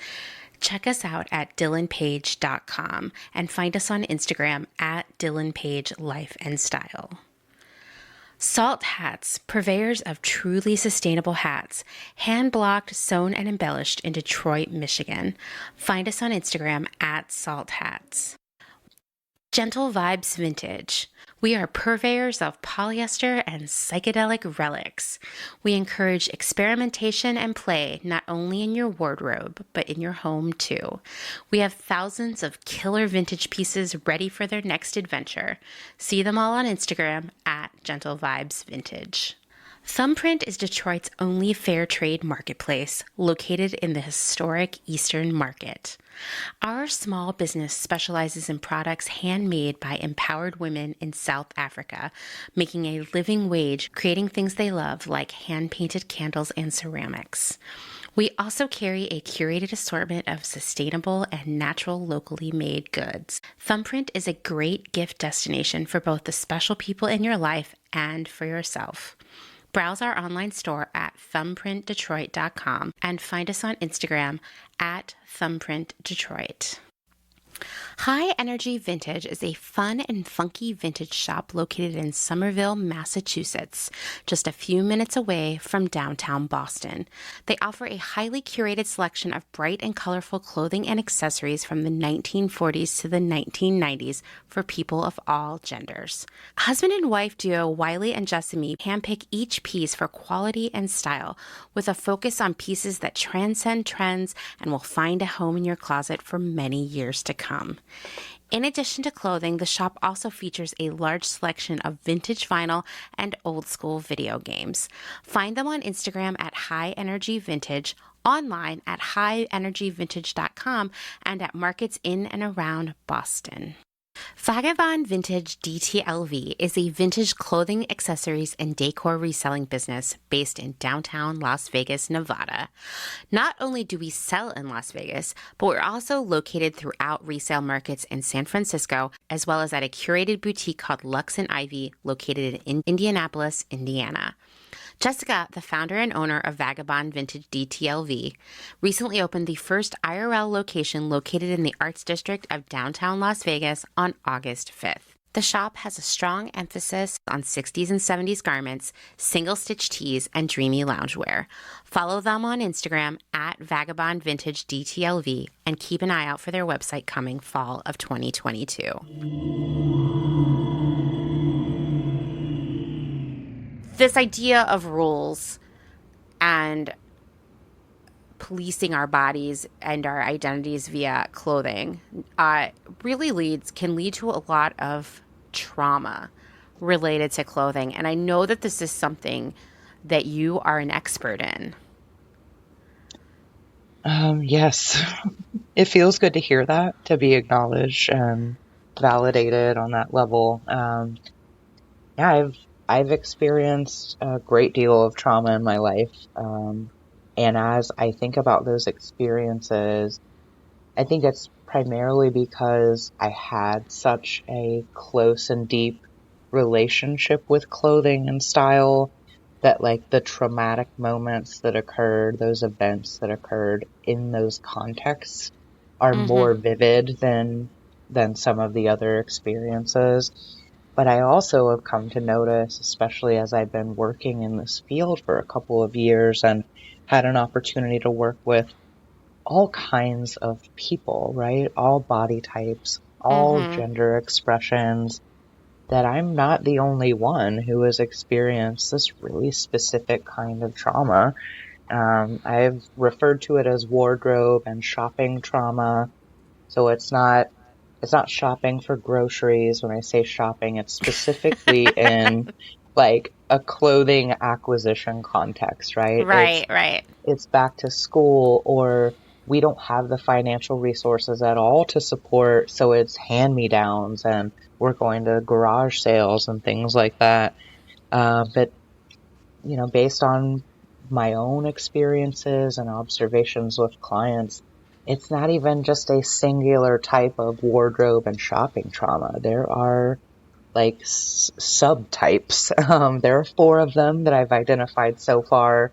Check us out at dylanpage.com and find us on Instagram at dylanpagelife&style. Salt Hats, purveyors of truly sustainable hats, hand-blocked, sewn, and embellished in Detroit, Michigan. Find us on Instagram at Salt Hats. Gentle Vibes Vintage. We are purveyors of polyester and psychedelic relics. We encourage experimentation and play not only in your wardrobe, but in your home too. We have thousands of killer vintage pieces ready for their next adventure. See them all on Instagram at Gentle Vibes Vintage. Thumbprint is Detroit's only fair trade marketplace, located in the historic Eastern Market. Our small business specializes in products handmade by empowered women in South Africa, making a living wage, creating things they love like hand-painted candles and ceramics. We also carry a curated assortment of sustainable and natural locally made goods. Thumbprint is a great gift destination for both the special people in your life and for yourself. Browse our online store at thumbprintdetroit.com and find us on Instagram at thumbprintdetroit. High Energy Vintage is a fun and funky vintage shop located in Somerville, Massachusetts, just a few minutes away from downtown Boston. They offer a highly curated selection of bright and colorful clothing and accessories from the 1940s to the 1990s for people of all genders. Husband and wife duo Wiley and Jessamy handpick each piece for quality and style, with a focus on pieces that transcend trends and will find a home in your closet for many years to come. In addition to clothing, the shop also features a large selection of vintage vinyl and old school video games. Find them on Instagram at High Energy Vintage, online at highenergyvintage.com, and at markets in and around Boston. Vagabond Vintage DTLV is a vintage clothing, accessories, and decor reselling business based in downtown Las Vegas, Nevada. Not only do we sell in Las Vegas, but we're also located throughout resale markets in San Francisco, as well as at a curated boutique called Lux and Ivy, located in Indianapolis, Indiana. Jessica, the founder and owner of Vagabond Vintage DTLV, recently opened the first IRL location located in the Arts District of downtown Las Vegas on August 5th. The shop has a strong emphasis on 60s and 70s garments, single-stitch tees, and dreamy loungewear. Follow them on Instagram at Vagabond Vintage DTLV and keep an eye out for their website coming fall of 2022. This idea of rules and policing our bodies and our identities via clothing really can lead to a lot of trauma related to clothing. And I know that this is something that you are an expert in. Yes, it feels good to hear that, to be acknowledged and validated on that level. Yeah, I've experienced a great deal of trauma in my life. And as I think about those experiences, I think it's primarily because I had such a close and deep relationship with clothing and style that, like, the traumatic moments that occurred, those events that occurred in those contexts are more vivid than some of the other experiences. But I also have come to notice, especially as I've been working in this field for a couple of years and had an opportunity to work with all kinds of people, right? All body types, all gender expressions, that I'm not the only one who has experienced this really specific kind of trauma. I've referred to it as wardrobe and shopping trauma. So it's not shopping for groceries. When I say shopping, it's specifically in like a clothing acquisition context, right? Right. It's back to school, or we don't have the financial resources at all to support, so it's hand-me-downs and we're going to garage sales and things like that. But, you know, based on my own experiences and observations with clients, it's not even just a singular type of wardrobe and shopping trauma. There are like subtypes. There are 4 of them that I've identified so far.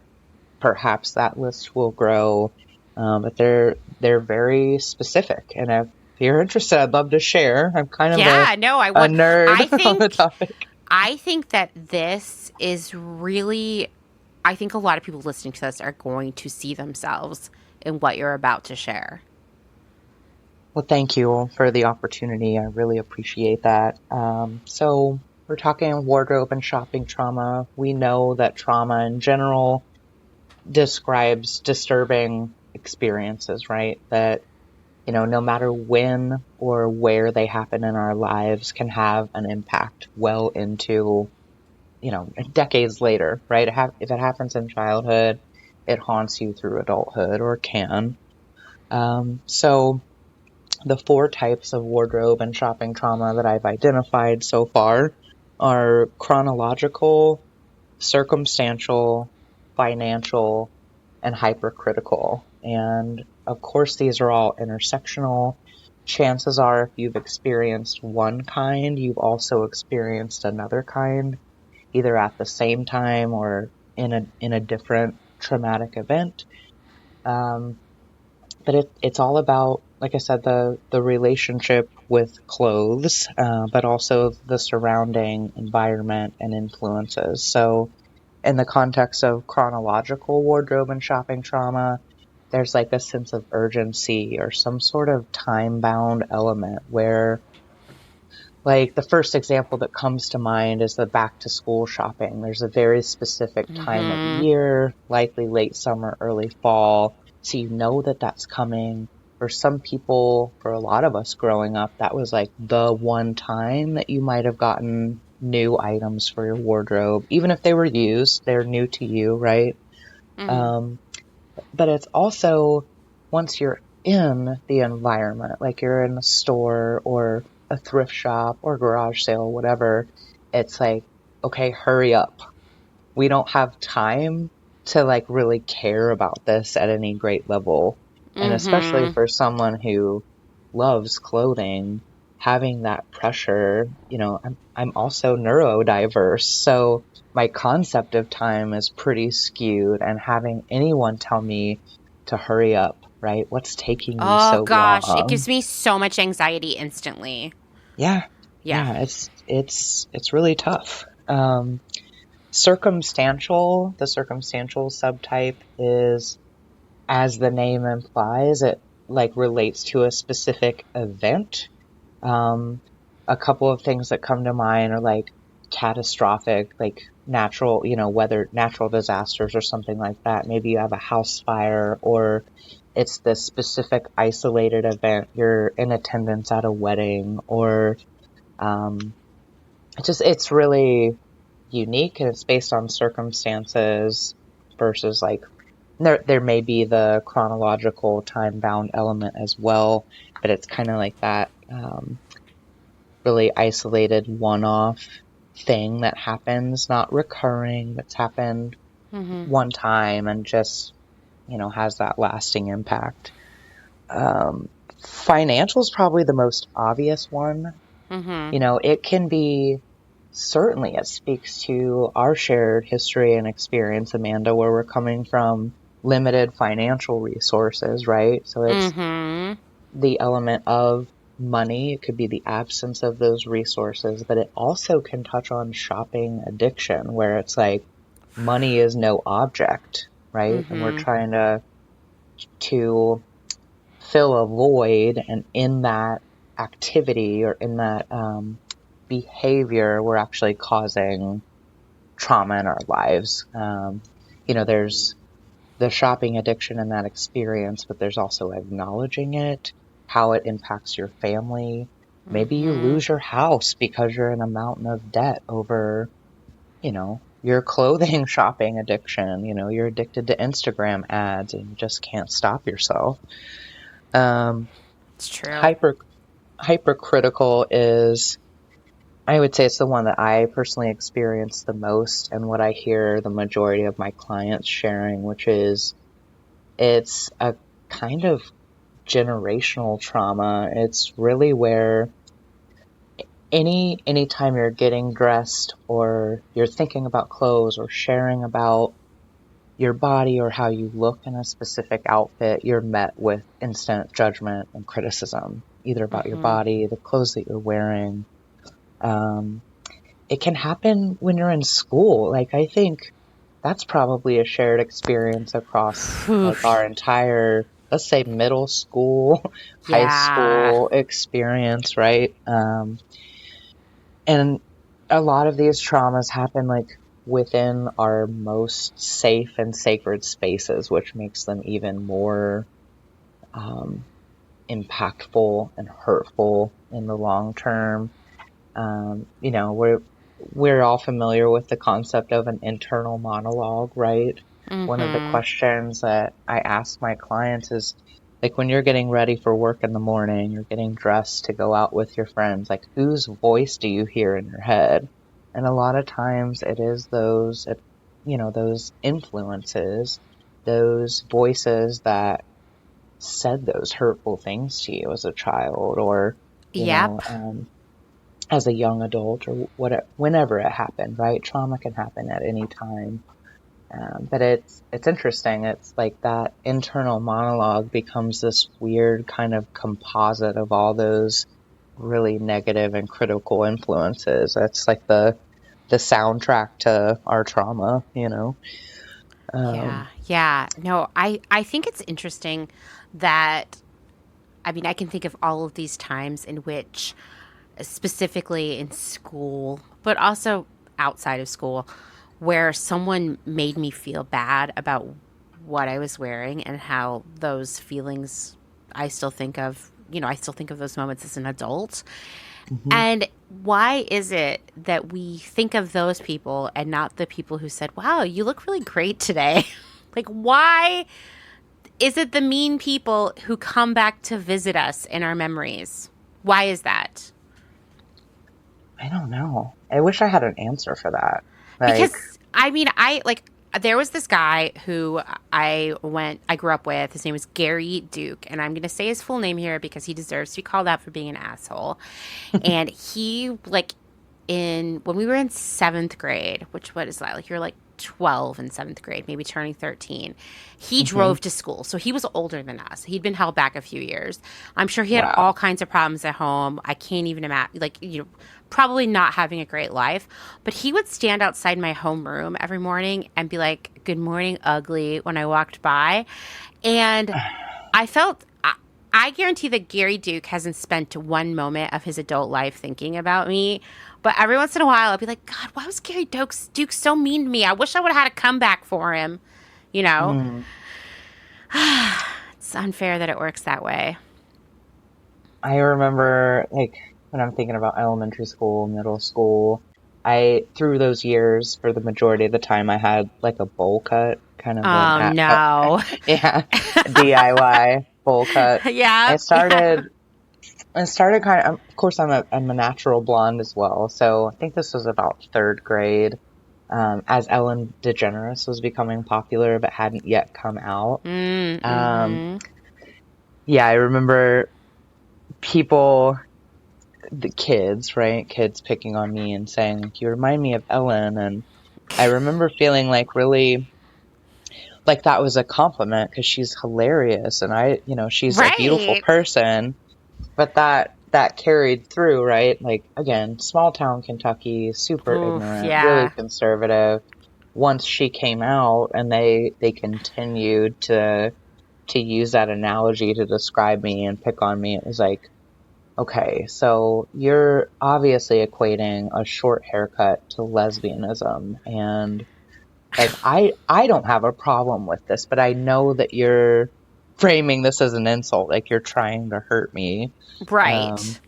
Perhaps that list will grow, but they're very specific. And if you're interested, I'd love to share. I'm kind of a nerd on the topic. I think that this is really, I think a lot of people listening to this are going to see themselves in what you're about to share. Well, thank you for the opportunity. I really appreciate that. So we're talking wardrobe and shopping trauma. We know that trauma in general describes disturbing experiences, right? That, you know, no matter when or where they happen in our lives can have an impact well into, you know, decades later, right? If it happens in childhood, it haunts you through adulthood, or can. So the 4 types of wardrobe and shopping trauma that I've identified so far are chronological, circumstantial, financial, and hypercritical. And of course, these are all intersectional. Chances are, if you've experienced one kind, you've also experienced another kind. either at the same time or in a different traumatic event. But it's all about, like I said, the relationship with clothes, but also the surrounding environment and influences. So in the context of chronological wardrobe and shopping trauma, there's like a sense of urgency or some sort of time-bound element where, like, the first example that comes to mind is the back to school shopping. There's a very specific time of year, likely late summer, early fall. So you know that that's coming. For some people, for a lot of us growing up, that was like the one time that you might have gotten new items for your wardrobe. Even if they were used, they're new to you, right? But it's also, once you're in the environment, like you're in a store or a thrift shop or garage sale, whatever, it's like, okay, hurry up. We don't have time to like really care about this at any great level. And especially for someone who loves clothing, having that pressure, I'm also neurodiverse. So my concept of time is pretty skewed, and having anyone tell me to hurry up, right? What's taking you Oh so gosh, it long? gives me so much anxiety instantly. Yeah. Yeah. Yeah. It's really tough. The circumstantial subtype is, as the name implies, it like relates to a specific event. A couple of things that come to mind are like catastrophic, like natural, whether natural disasters or something like that. Maybe you have a house fire, or it's this specific isolated event. You're in attendance at a wedding, or um, it's really unique, and it's based on circumstances versus like there may be the chronological time bound element as well, but it's kind of like that really isolated one off thing that happens, not recurring, that's happened one time and just, has that lasting impact. Financial is probably the most obvious one. It can be, certainly it speaks to our shared history and experience, Amanda, where we're coming from limited financial resources, right? So it's the element of money. It could be the absence of those resources, but it also can touch on shopping addiction, where it's like money is no object, right? And we're trying to fill a void, and in that activity or in that behavior, we're actually causing trauma in our lives. There's the shopping addiction in that experience, but there's also acknowledging it, how it impacts your family. Maybe you lose your house because you're in a mountain of debt over, your clothing shopping addiction. You're addicted to Instagram ads and you just can't stop yourself. It's true. Hypercritical is, I would say, it's the one that I personally experience the most, and what I hear the majority of my clients sharing, which is it's a kind of generational trauma. It's really where anytime you're getting dressed or you're thinking about clothes or sharing about your body or how you look in a specific outfit, you're met with instant judgment and criticism, either about your body, the clothes that you're wearing. It can happen when you're in school. Like, I think that's probably a shared experience across like our entire, let's say, middle school, high Yeah. school experience, right? And a lot of these traumas happen like within our most safe and sacred spaces, which makes them even more impactful and hurtful in the long term. We're all familiar with the concept of an internal monologue, right? One of the questions that I ask my clients is, like, when you're getting ready for work in the morning, you're getting dressed to go out with your friends, like, whose voice do you hear in your head? And a lot of times it is those influences, those voices that said those hurtful things to you as a child, or, you know, Yep. um, as a young adult or whenever it happened, right? Trauma can happen at any time. But it's interesting. It's like that internal monologue becomes this weird kind of composite of all those really negative and critical influences. It's like the soundtrack to our trauma, you know? Yeah. Yeah. No, I think it's interesting that, I mean, I can think of all of these times in which, specifically in school, but also outside of school, where someone made me feel bad about what I was wearing and how those feelings I still think of, I still think of those moments as an adult. Mhm. And why is it that we think of those people and not the people who said, wow, you look really great today? Like, why is it the mean people who come back to visit us in our memories? Why is that? I don't know. I wish I had an answer for that. Like, Because I mean, there was this guy who I grew up with. His name was Gary Duke, and I'm going to say his full name here because he deserves to be called out for being an asshole. And he, like, when we were in seventh grade, which, what is that? Like, you're like 12 in seventh grade, maybe turning 13. He mhm. drove to school. So he was older than us. He'd been held back a few years. I'm sure he had all Wow. kinds of problems at home. I can't even imagine, like, probably not having a great life. But he would stand outside my homeroom every morning and be like, "Good morning, ugly," when I walked by. And I felt, I guarantee that Gary Duke hasn't spent one moment of his adult life thinking about me. But every once in a while, I'll be like, God, why was Duke so mean to me? I wish I would have had a comeback for him. You know, Mm. it's unfair that it works that way. I remember, like, when I'm thinking about elementary school, middle school, through those years, for the majority of the time, I had like a bowl cut, kind of Oh, no. yeah, DIY bowl cut. Yeah. I started, I started kind of course, I'm a natural blonde as well. So I think this was about third grade, as Ellen DeGeneres was becoming popular, but hadn't yet come out. Um, Mm-hmm. yeah, I remember people, the kids, right? Kids picking on me and saying, like, you remind me of Ellen. And I remember feeling like really like that was a compliment because she's hilarious and she's a beautiful Right. person. But that carried through, right? Like, again, small town Kentucky, super Oof, ignorant, really yeah. conservative. Once she came out and they continued to use that analogy to describe me and pick on me, it was like, okay, so you're obviously equating a short haircut to lesbianism, and like I don't have a problem with this, but I know that you're framing this as an insult, like you're trying to hurt me. Um, Right.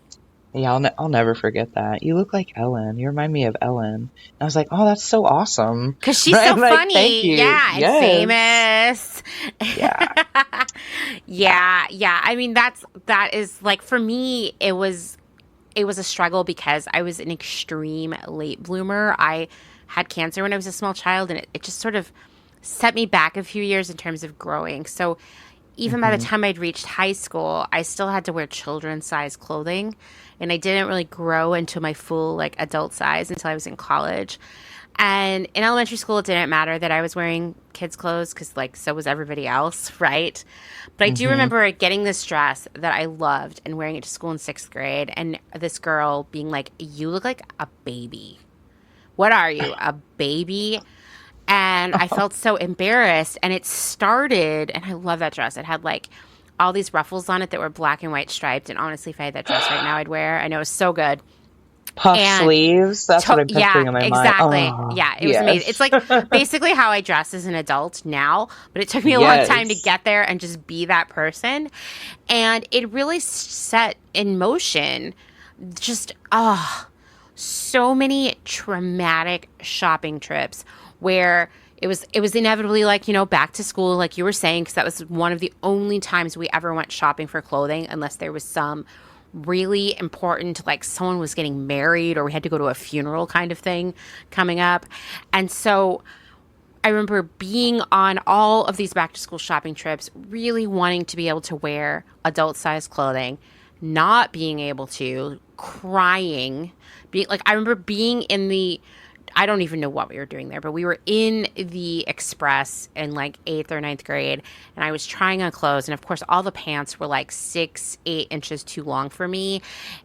yeah, I'll never forget that. You look like Ellen. You remind me of Ellen. And I was like, oh, that's so awesome, Because she's right? so Like, thank funny. you. Yeah. And Yes. famous. Yeah. Yeah. Yeah. I mean, that is like, for me, it was a struggle because I was an extreme late bloomer. I had cancer when I was a small child, and it just sort of set me back a few years in terms of growing. So even by the Hmm. time I'd reached high school, I still had to wear children's size clothing. And I didn't really grow into my full like adult size until I was in college. And in elementary school, it didn't matter that I was wearing kids' clothes because, like, so was everybody else, right? But I do Hmm. remember getting this dress that I loved and wearing it to school in sixth grade. And this girl being like, "You look like a baby. What are you, a baby?" And I felt so embarrassed. And it started, and I love that dress. It had like all these ruffles on it that were black and white striped. And honestly, if I had that dress right now, I'd wear. I know it was so good. Puff And sleeves. That's what I'm picturing yeah, in my mind. exactly. Oh, Yeah, it was amazing. It's yes. like basically how I dress as an adult now, but it took me a long time to Yes. get there and just be that person. And it really set in motion just, so many traumatic shopping trips where it was inevitably like, back to school, like you were saying, because that was one of the only times we ever went shopping for clothing, unless there was some really important, like someone was getting married or we had to go to a funeral kind of thing coming up. And so I remember being on all of these back to school shopping trips, really wanting to be able to wear adult sized clothing, not being able to crying, being like, I remember being in the, I don't even know what we were doing there, but we were in the Express in like 8th or 9th grade, and I was trying on clothes, and of course all the pants were like 6, 8 inches too long for me,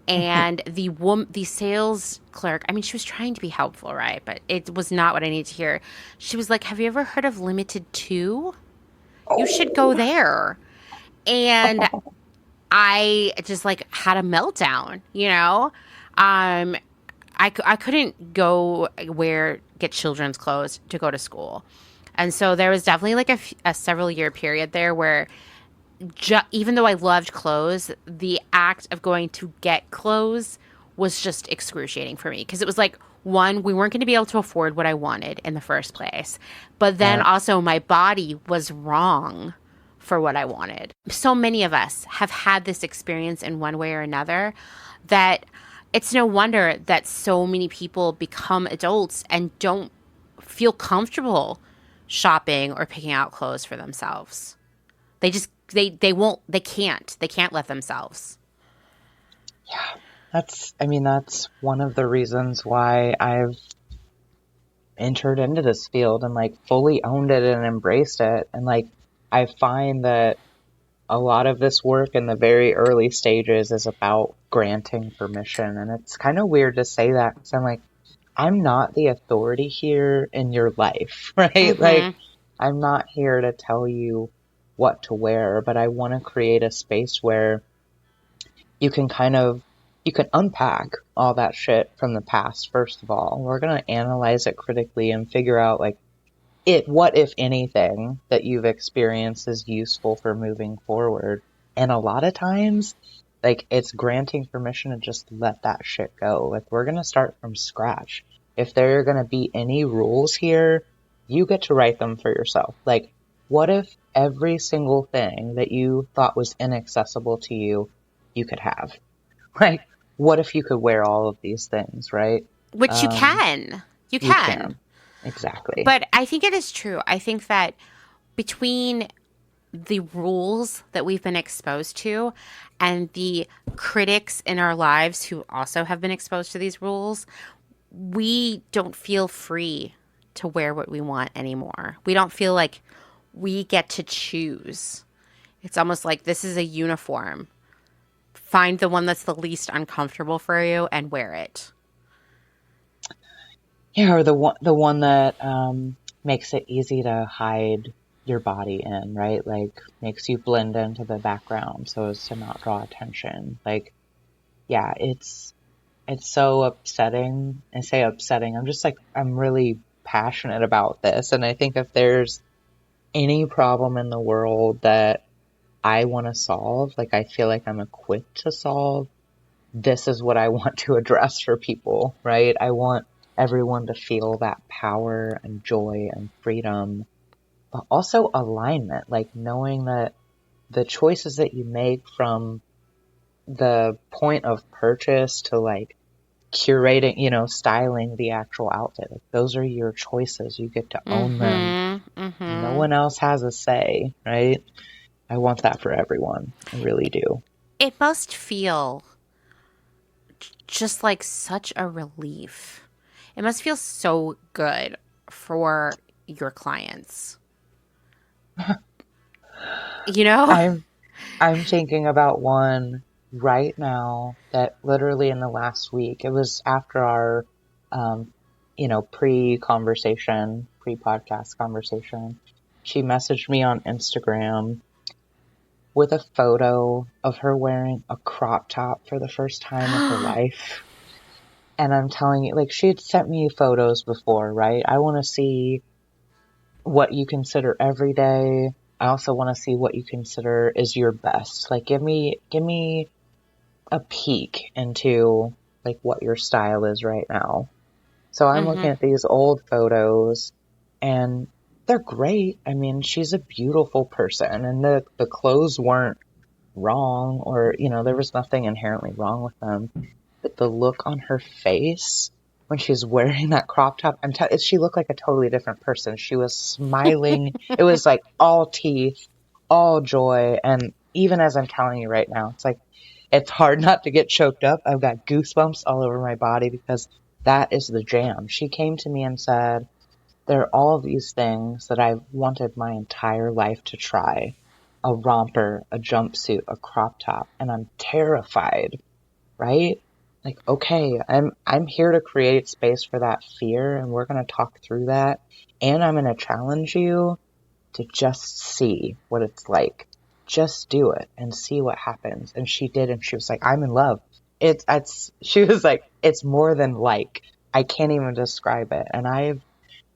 and the sales clerk, I mean, she was trying to be helpful, right? But it was not what I needed to hear. She was like, "Have you ever heard of Limited 2? You should go Oh. there." And I just like had a meltdown, you know? Um, I couldn't go get children's clothes to go to school. And so there was definitely like a several year period there where even though I loved clothes, the act of going to get clothes was just excruciating for me because it was like, one, we weren't going to be able to afford what I wanted in the first place. But then Yeah. also my body was wrong for what I wanted. So many of us have had this experience in one way or another that it's no wonder that so many people become adults and don't feel comfortable shopping or picking out clothes for themselves. They just they can't let themselves. Yeah. That's one of the reasons why I've entered into this field and like fully owned it and embraced it. And like, I find that a lot of this work in the very early stages is about granting permission. And it's kind of weird to say that because I'm like, I'm not the authority here in your life, right? Like, Mm-hmm. I'm not here to tell you what to wear, but I want to create a space where you can you can unpack all that shit from the past. First of all, we're going to analyze it critically and figure out like what, if anything, that you've experienced is useful for moving forward. And a lot of times, like, it's granting permission to just let that shit go. Like, we're going to start from scratch. If there are going to be any rules here, you get to write them for yourself. Like, what if every single thing that you thought was inaccessible to you, you could have? Like, what if you could wear all of these things, right? Which you Um, can. You you can. can. Exactly. But I think it is true. I think that between the rules that we've been exposed to and the critics in our lives who also have been exposed to these rules, we don't feel free to wear what we want anymore. We don't feel like we get to choose. It's almost like this is a uniform. Find the one that's the least uncomfortable for you and wear it. Yeah, or the one that makes it easy to hide your body in, right? Like makes you blend into the background so as to not draw attention. Like, yeah, it's so upsetting. I say upsetting. I'm just like I'm really passionate about this, and I think if there's any problem in the world that I want to solve, like I feel like I'm equipped to solve, this is what I want to address for people, right? I want everyone to feel that power and joy and freedom, but also alignment, like knowing that the choices that you make from the point of purchase to like curating, styling the actual outfit, like those are your choices. You get to own them. Mm-hmm. No Mm-hmm. one else has a say, right? I want that for everyone. I really do. It must feel just like such a relief. It must feel so good for your clients. You know? I'm I'm thinking about one right now that literally in the last week, it was after our, um, pre-podcast conversation. She messaged me on Instagram with a photo of her wearing a crop top for the first time in her life. And I'm telling you, like, she had sent me photos before, right? I want to see what you consider everyday. I also want to see what you consider is your best. Like, give me a peek into like what your style is right now. So I'm looking Mm-hmm. at these old photos and they're great. I mean, she's a beautiful person and the clothes weren't wrong or, there was nothing inherently wrong with them. But the look on her face when she's wearing that crop top, she looked like a totally different person. She was smiling. It was like all teeth, all joy. And even as I'm telling you right now, it's like it's hard not to get choked up. I've got goosebumps all over my body because that is the jam. She came to me and said, there are all these things that I've wanted my entire life to try. A romper, a jumpsuit, a crop top, and I'm terrified, right? Like, okay, I'm here to create space for that fear, and we're gonna talk through that, and I'm gonna challenge you to just see what it's like. Just do it and see what happens. And she did, and she was like, I'm in love. She was like, it's more than like, I can't even describe it. And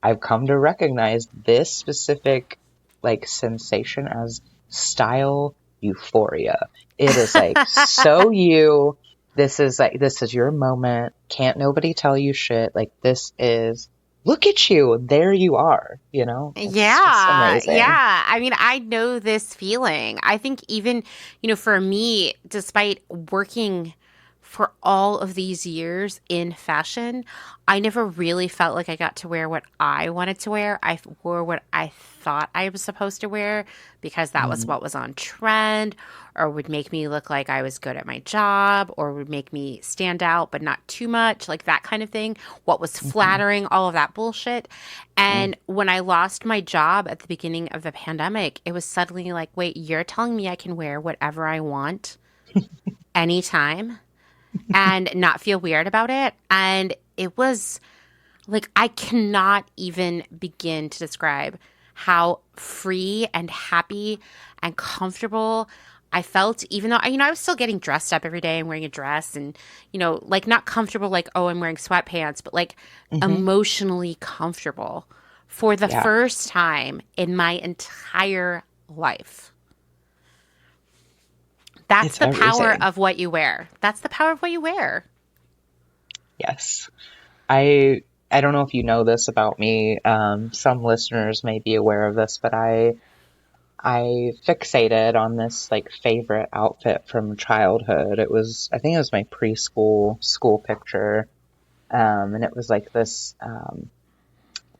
I've come to recognize this specific like sensation as style euphoria. It is like so you. This is your moment. Can't nobody tell you shit. Like this is look at you. There you are. You know, it's just Yeah, amazing. yeah. I mean, I know this feeling. I think even, for me, despite working for all of these years in fashion, I never really felt like I got to wear what I wanted to wear. I wore what I thought I was supposed to wear because that was Mm, what was on trend or would make me look like I was good at my job or would make me stand out, but not too much, like that kind of thing. What was mhm, flattering, all of that bullshit. mm. And when I lost my job at the beginning of the pandemic, it was suddenly like, wait, you're telling me I can wear whatever I want anytime and not feel weird about it? And it was like, I cannot even begin to describe how free and happy and comfortable I felt, even though, I was still getting dressed up every day and wearing a dress and, like not comfortable, like, oh, I'm wearing sweatpants, but like Mhm. emotionally comfortable for the Yeah, first time in my entire life. That's it's the power everything. of what you wear. That's the power of what you wear. Yes. I don't know if you know this about me. Some listeners may be aware of this, but I fixated on this like favorite outfit from childhood. I think it was my preschool school picture. And it was like this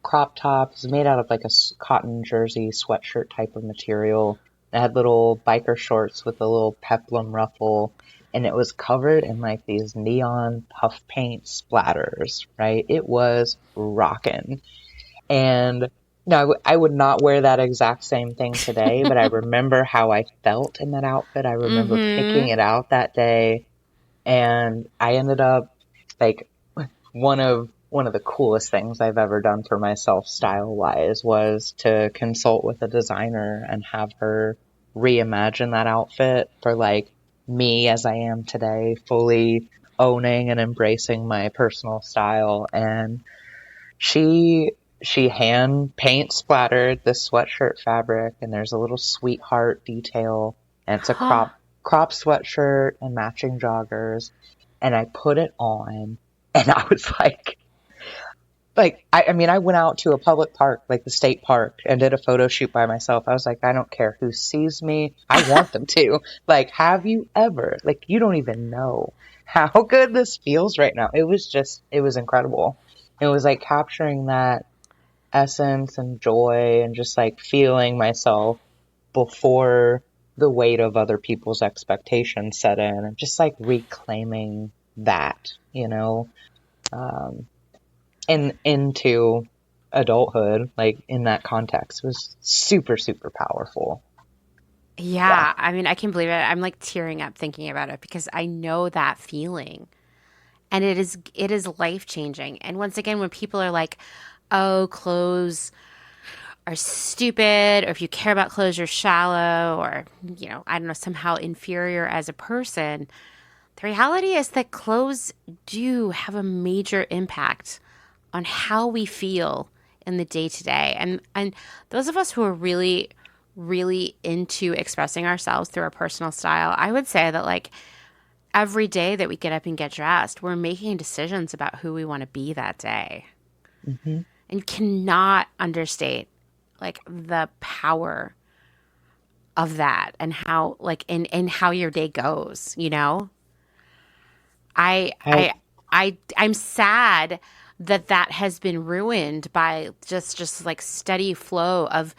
crop top. It was made out of like a cotton jersey sweatshirt type of material. It had little biker shorts with a little peplum ruffle, and it was covered in like these neon puff paint splatters, right? It was rockin'. And no, I would not wear that exact same thing today, but I remember how I felt in that outfit. I remember picking Mm-hmm. it out that day, and I ended up like one of the coolest things I've ever done for myself style wise was to consult with a designer and have her reimagine that outfit for like me as I am today, fully owning and embracing my personal style. And she she hand paint splattered this sweatshirt fabric, and there's a little sweetheart detail, and it's a crop sweatshirt and matching joggers, and I put it on, and I was I mean, I went out to a public park, like the state park, and did a photo shoot by myself. I was like, I don't care who sees me. I want them to. Like, have you ever? Like, you don't even know how good this feels right now. It was incredible. It was like capturing that essence and joy and just like feeling myself before the weight of other people's expectations set in and just like reclaiming that, um, into adulthood, like in that context, was super, super powerful. Yeah. Yeah, I mean, I can believe it. I'm like tearing up thinking about it because I know that feeling. And it is life-changing. And once again, when people are like, "Oh, clothes are stupid," or if you care about clothes, you're shallow, or, I don't know, somehow inferior as a person, the reality is that clothes do have a major impact on how we feel in the day to day. And those of us who are really really into expressing ourselves through our personal style, I would say that like every day that we get up and get dressed, we're making decisions about who we want to be that day. Hmm. And cannot understate like the power of that and how like in how your day goes. I I I I'm sad that that has been ruined by just like steady flow of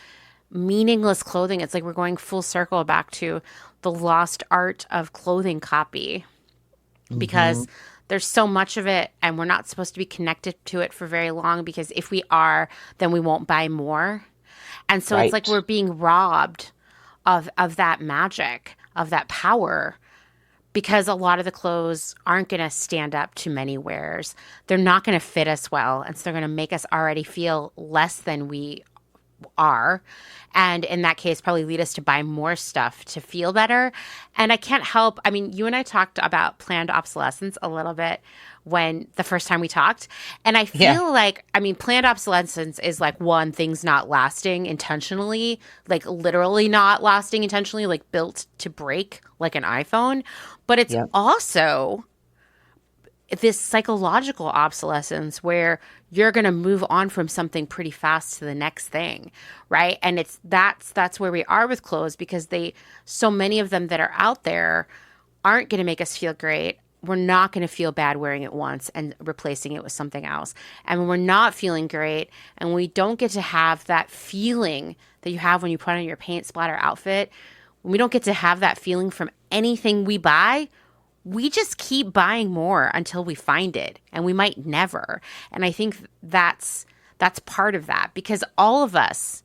meaningless clothing. It's like we're going full circle back to the lost art of clothing copy, Mm-hmm. because there's so much of it and we're not supposed to be connected to it for very long, because if we are, then we won't buy more. And so it's like Right. we're being robbed of that magic, of that power, because a lot of the clothes aren't going to stand up to many wears. They're not going to fit us well, and so they're going to make us already feel less than we are. And in that case, probably lead us to buy more stuff to feel better. And I can't help, I mean, you and I talked about planned obsolescence a little bit when the first time we talked. And I Yeah. feel like, I mean, planned obsolescence is like, one, things not lasting intentionally, like literally not lasting intentionally, like built to break like an iPhone. But it's Yep. also this psychological obsolescence where you're going to move on from something pretty fast to the next thing, right? And that's where we are with clothes, because so many of them that are out there aren't going to make us feel great. We're not going to feel bad wearing it once and replacing it with something else. And when we're not feeling great and we don't get to have that feeling that you have when you put on your paint splatter outfit, when we don't get to have that feeling from anything we buy, we just keep buying more until we find it, and we might never. And I think that's part of that, because all of us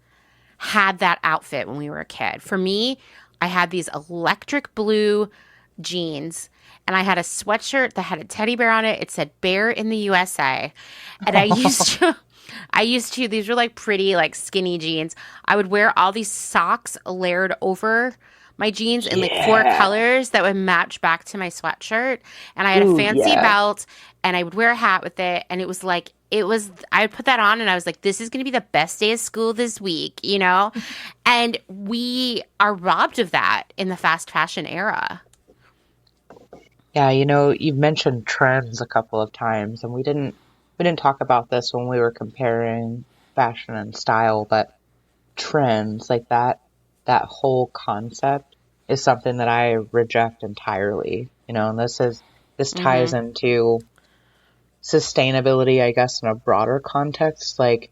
had that outfit when we were a kid. For me, I had these electric blue jeans, and I had a sweatshirt that had a teddy bear on it. It said "Bear in the USA," and I used to. These were like pretty, like skinny jeans. I would wear all these socks layered over my jeans in like four Yeah. colors that would match back to my sweatshirt. And I had a Ooh, fancy yeah. belt, and I would wear a hat with it. And I would put that on and I was like, this is going to be the best day of school this week, you know? And we are robbed of that in the fast fashion era. Yeah, you've mentioned trends a couple of times, and we didn't talk about this when we were comparing fashion and style, but trends like that whole concept is something that I reject entirely. And this ties Mm-hmm. into sustainability, I guess, in a broader context. Like,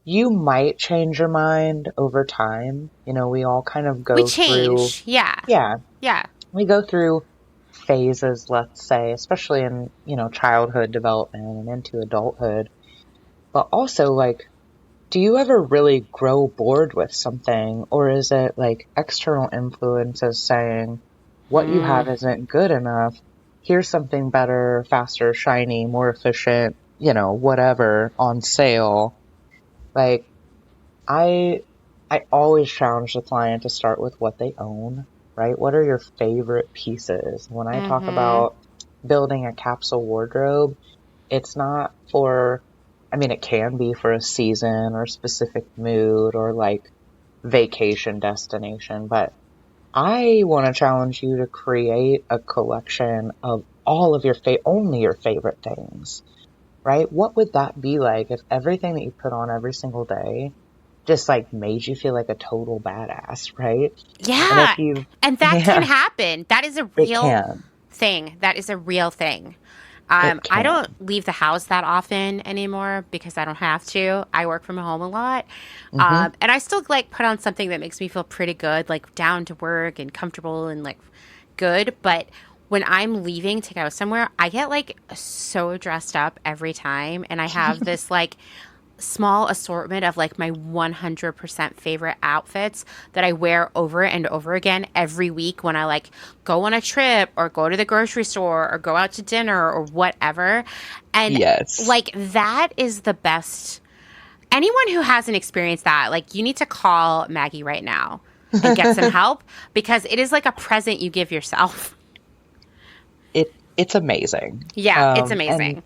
you might change your mind over time. We all kind of We go through, change. Yeah. yeah, Yeah. we go through phases, let's say, especially in, childhood development and into adulthood. But also, like, do you ever really grow bored with something, or is it like external influences saying what you Mm. have isn't good enough? Here's something better, faster, shiny, more efficient, whatever on sale. Like, I I always challenge the client to start with what they own, right? What are your favorite pieces? When I talk Mm-hmm. about building a capsule wardrobe, it's not for, I mean, it can be for a season or specific mood or like vacation destination, but I want to challenge you to create a collection of all of only your favorite things, right? What would that be like if everything that you put on every single day just like made you feel like a total badass, right? And if Yeah. you, And that can yeah, happen. That is a it real can, thing. That is a real thing. it I don't can. leave the house that often anymore because I don't have to. I work from home a lot. Hmm. And I still like put on something that makes me feel pretty good, like down to work and comfortable and like good. But when I'm leaving to go somewhere, I get like so dressed up every time. And I have this like small assortment of like my 100% favorite outfits that I wear over and over again every week when I like go on a trip or go to the grocery store or go out to dinner or whatever. And Yes. like that is the best. Anyone who hasn't experienced that, like you need to call Maggie right now and get some help, because it is like a present you give yourself. It's amazing. Yeah, it's And amazing.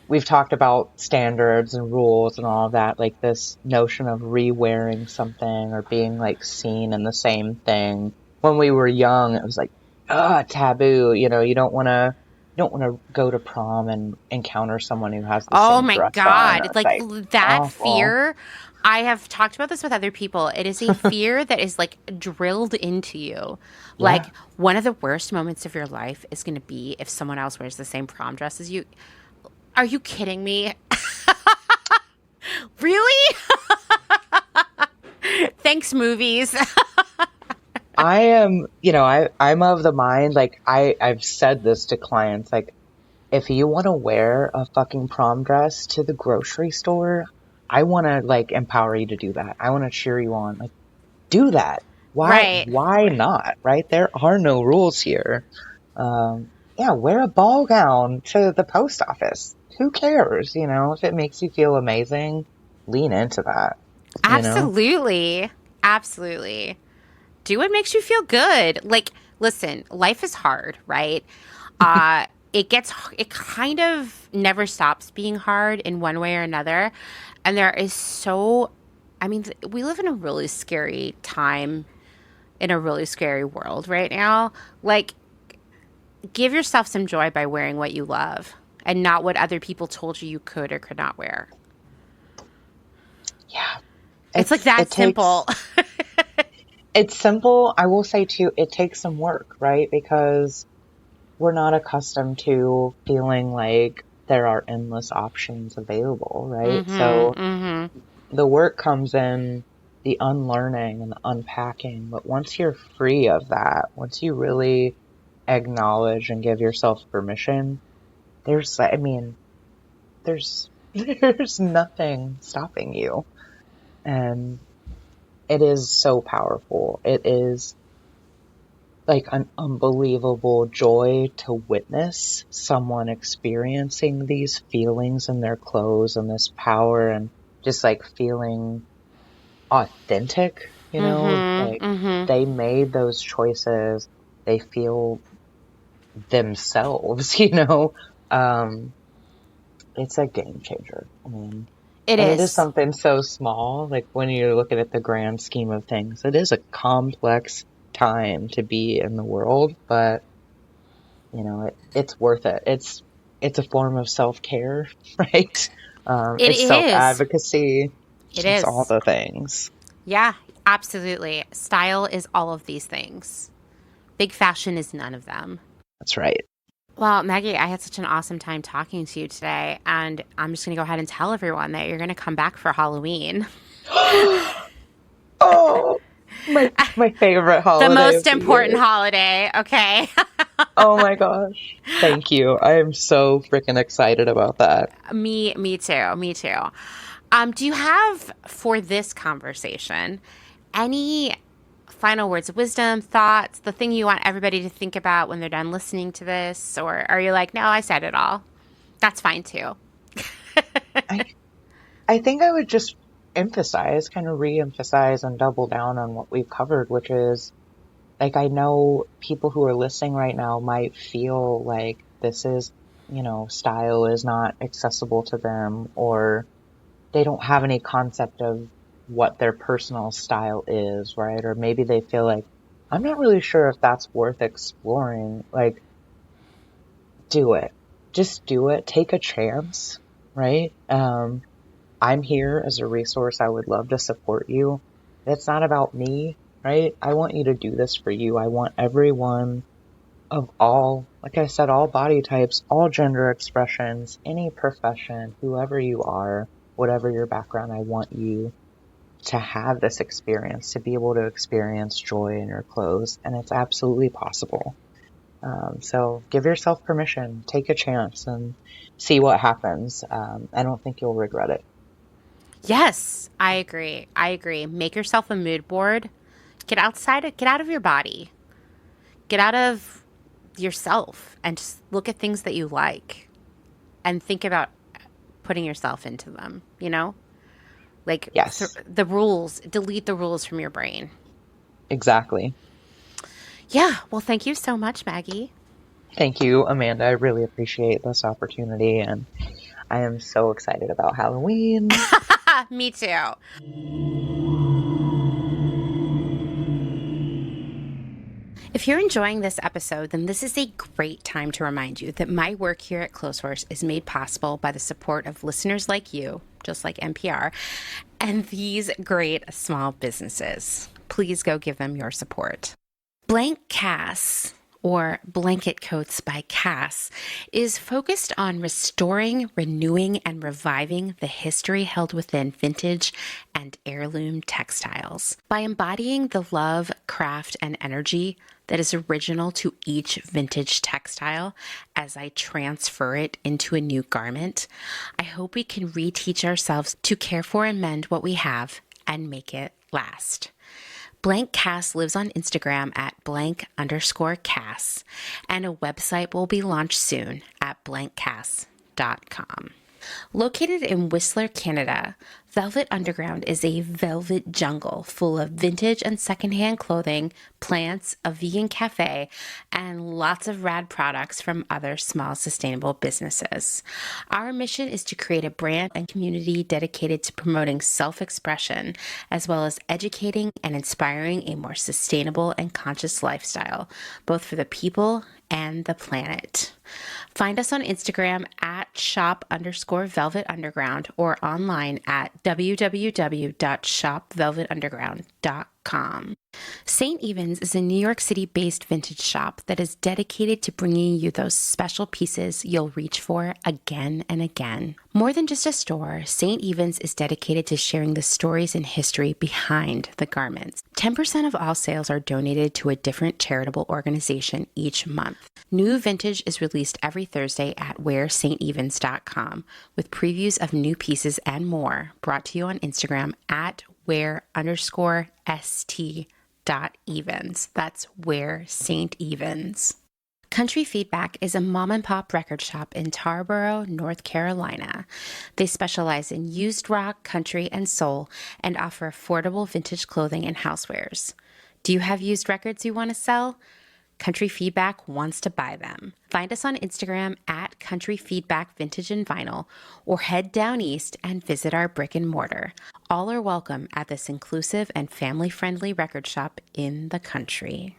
we've talked about standards and rules and all of that, like this notion of re-wearing something or being like seen in the same thing. When we were young, it was like, taboo. You don't want to go to prom and encounter someone who has the Oh same my dress on. God. It's Like like that awful. fear, I have talked about this with other people. It is a fear that is like drilled into you. Like Yeah. one of the worst moments of your life is going to be if someone else wears the same prom dress as you. Are you kidding me? Really? Thanks, movies. I am, I'm of the mind, like, I've said this to clients, like, if you want to wear a fucking prom dress to the grocery store, I want to, like, empower you to do that. I want to cheer you on. Like, do that. Right. Why not? Right? There are no rules here. Yeah, wear a ball gown to the post office. Who cares? If it makes you feel amazing, lean into that, you know? Absolutely. Absolutely. Do what makes you feel good. Like, listen, life is hard, right? It kind of never stops being hard in one way or another. And I mean, we live in a really scary time, in a really scary world right now. Like, give yourself some joy by wearing what you love and not what other people told you could or could not wear. Yeah. It's like that simple. It's simple. I will say too, it takes some work, right? Because we're not accustomed to feeling like there are endless options available, right? So the work comes in the unlearning and the unpacking. But once you're free of that, once you really acknowledge and give yourself permission, there's there's nothing stopping you. And it is so powerful. It is like an unbelievable joy to witness someone experiencing these feelings in their clothes and this power and just like feeling authentic, like they made those choices. They feel themselves, it's a game changer. I mean, It and it is is. something so small, like when you're looking at the grand scheme of things, it is a complex time to be in the world, but it's worth it. It's a form of self-care, right? It It's is. self-advocacy. It It's all is. the things. Yeah, absolutely. Style is all of these things. Big fashion is none of them. That's right. Well, Maggie, I had such an awesome time talking to you today, and I'm just going to go ahead and tell everyone that you're going to come back for Halloween. Oh, my favorite holiday. The most of the important year. holiday, okay? Oh my gosh. Thank you. I am so freaking excited about that. Me too. Me too. Do you have, for this conversation, any final words of wisdom, thoughts, the thing you want everybody to think about when they're done listening to this? Or are you like, no, I said it all? That's fine too. I think I would just kind of re-emphasize and double down on what we've covered, which is like, I know people who are listening right now might feel like this is, style is not accessible to them, or they don't have any concept of what their personal style is, right? Or maybe they feel like, I'm not really sure if that's worth exploring. Like, do it. Just do it. Take a chance, right? I'm here as a resource. I would love to support you. It's not about me, right? I want you to do this for you. I want everyone of all, like I said, all body types, all gender expressions, any profession, whoever you are, whatever your background, I want you to have this experience, to be able to experience joy in your clothes. And it's absolutely possible. So give yourself permission, take a chance and see what happens. I don't think you'll regret it. Yes, I agree. I agree. Make yourself a mood board. Get out of your body. Get out of yourself and just look at things that you like and think about putting yourself into them, Like, Yes, the rules, delete the rules from your brain. exactly. Yeah. Well, thank you so much, Maggie. Thank you, Amanda. I really appreciate this opportunity, and I am so excited about Halloween. Me too. If you're enjoying this episode, then this is a great time to remind you that my work here at Clotheshorse is made possible by the support of listeners like you, just like NPR, and these great small businesses. Please go give them your support. Blank Cass or Blanket Coats by Cass, is focused on restoring, renewing, and reviving the history held within vintage and heirloom textiles. By embodying the love, craft, and energy that is original to each vintage textile as I transfer it into a new garment, I hope we can reteach ourselves to care for and mend what we have and make it last. Blank Cass lives on Instagram at blank_Cass, and a website will be launched soon at blankcass.com. Located in Whistler, Canada, Velvet Underground is a velvet jungle full of vintage and secondhand clothing, plants, a vegan cafe, and lots of rad products from other small sustainable businesses. Our mission is to create a brand and community dedicated to promoting self-expression, as well as educating and inspiring a more sustainable and conscious lifestyle, both for the people and the planet. Find us on Instagram at shop_Velvet Underground or online at www.shopvelvetunderground.com. St. Evens is a New York City-based vintage shop that is dedicated to bringing you those special pieces you'll reach for again and again. More than just a store, St. Evens is dedicated to sharing the stories and history behind the garments. 10% of all sales are donated to a different charitable organization each month. New vintage is released every Thursday at wearstevens.com with previews of new pieces and more, brought to you on Instagram at wear_st.evens. That's Where St. Evens. Country Feedback is a mom and pop record shop in Tarboro, North Carolina. They specialize in used rock, country, and soul and offer affordable vintage clothing and housewares. Do you have used records you want to sell? Country Feedback wants to buy them. Find us on Instagram at Country Feedback Vintage and Vinyl, or head down east and visit our brick and mortar. All are welcome at this inclusive and family-friendly record shop in the country.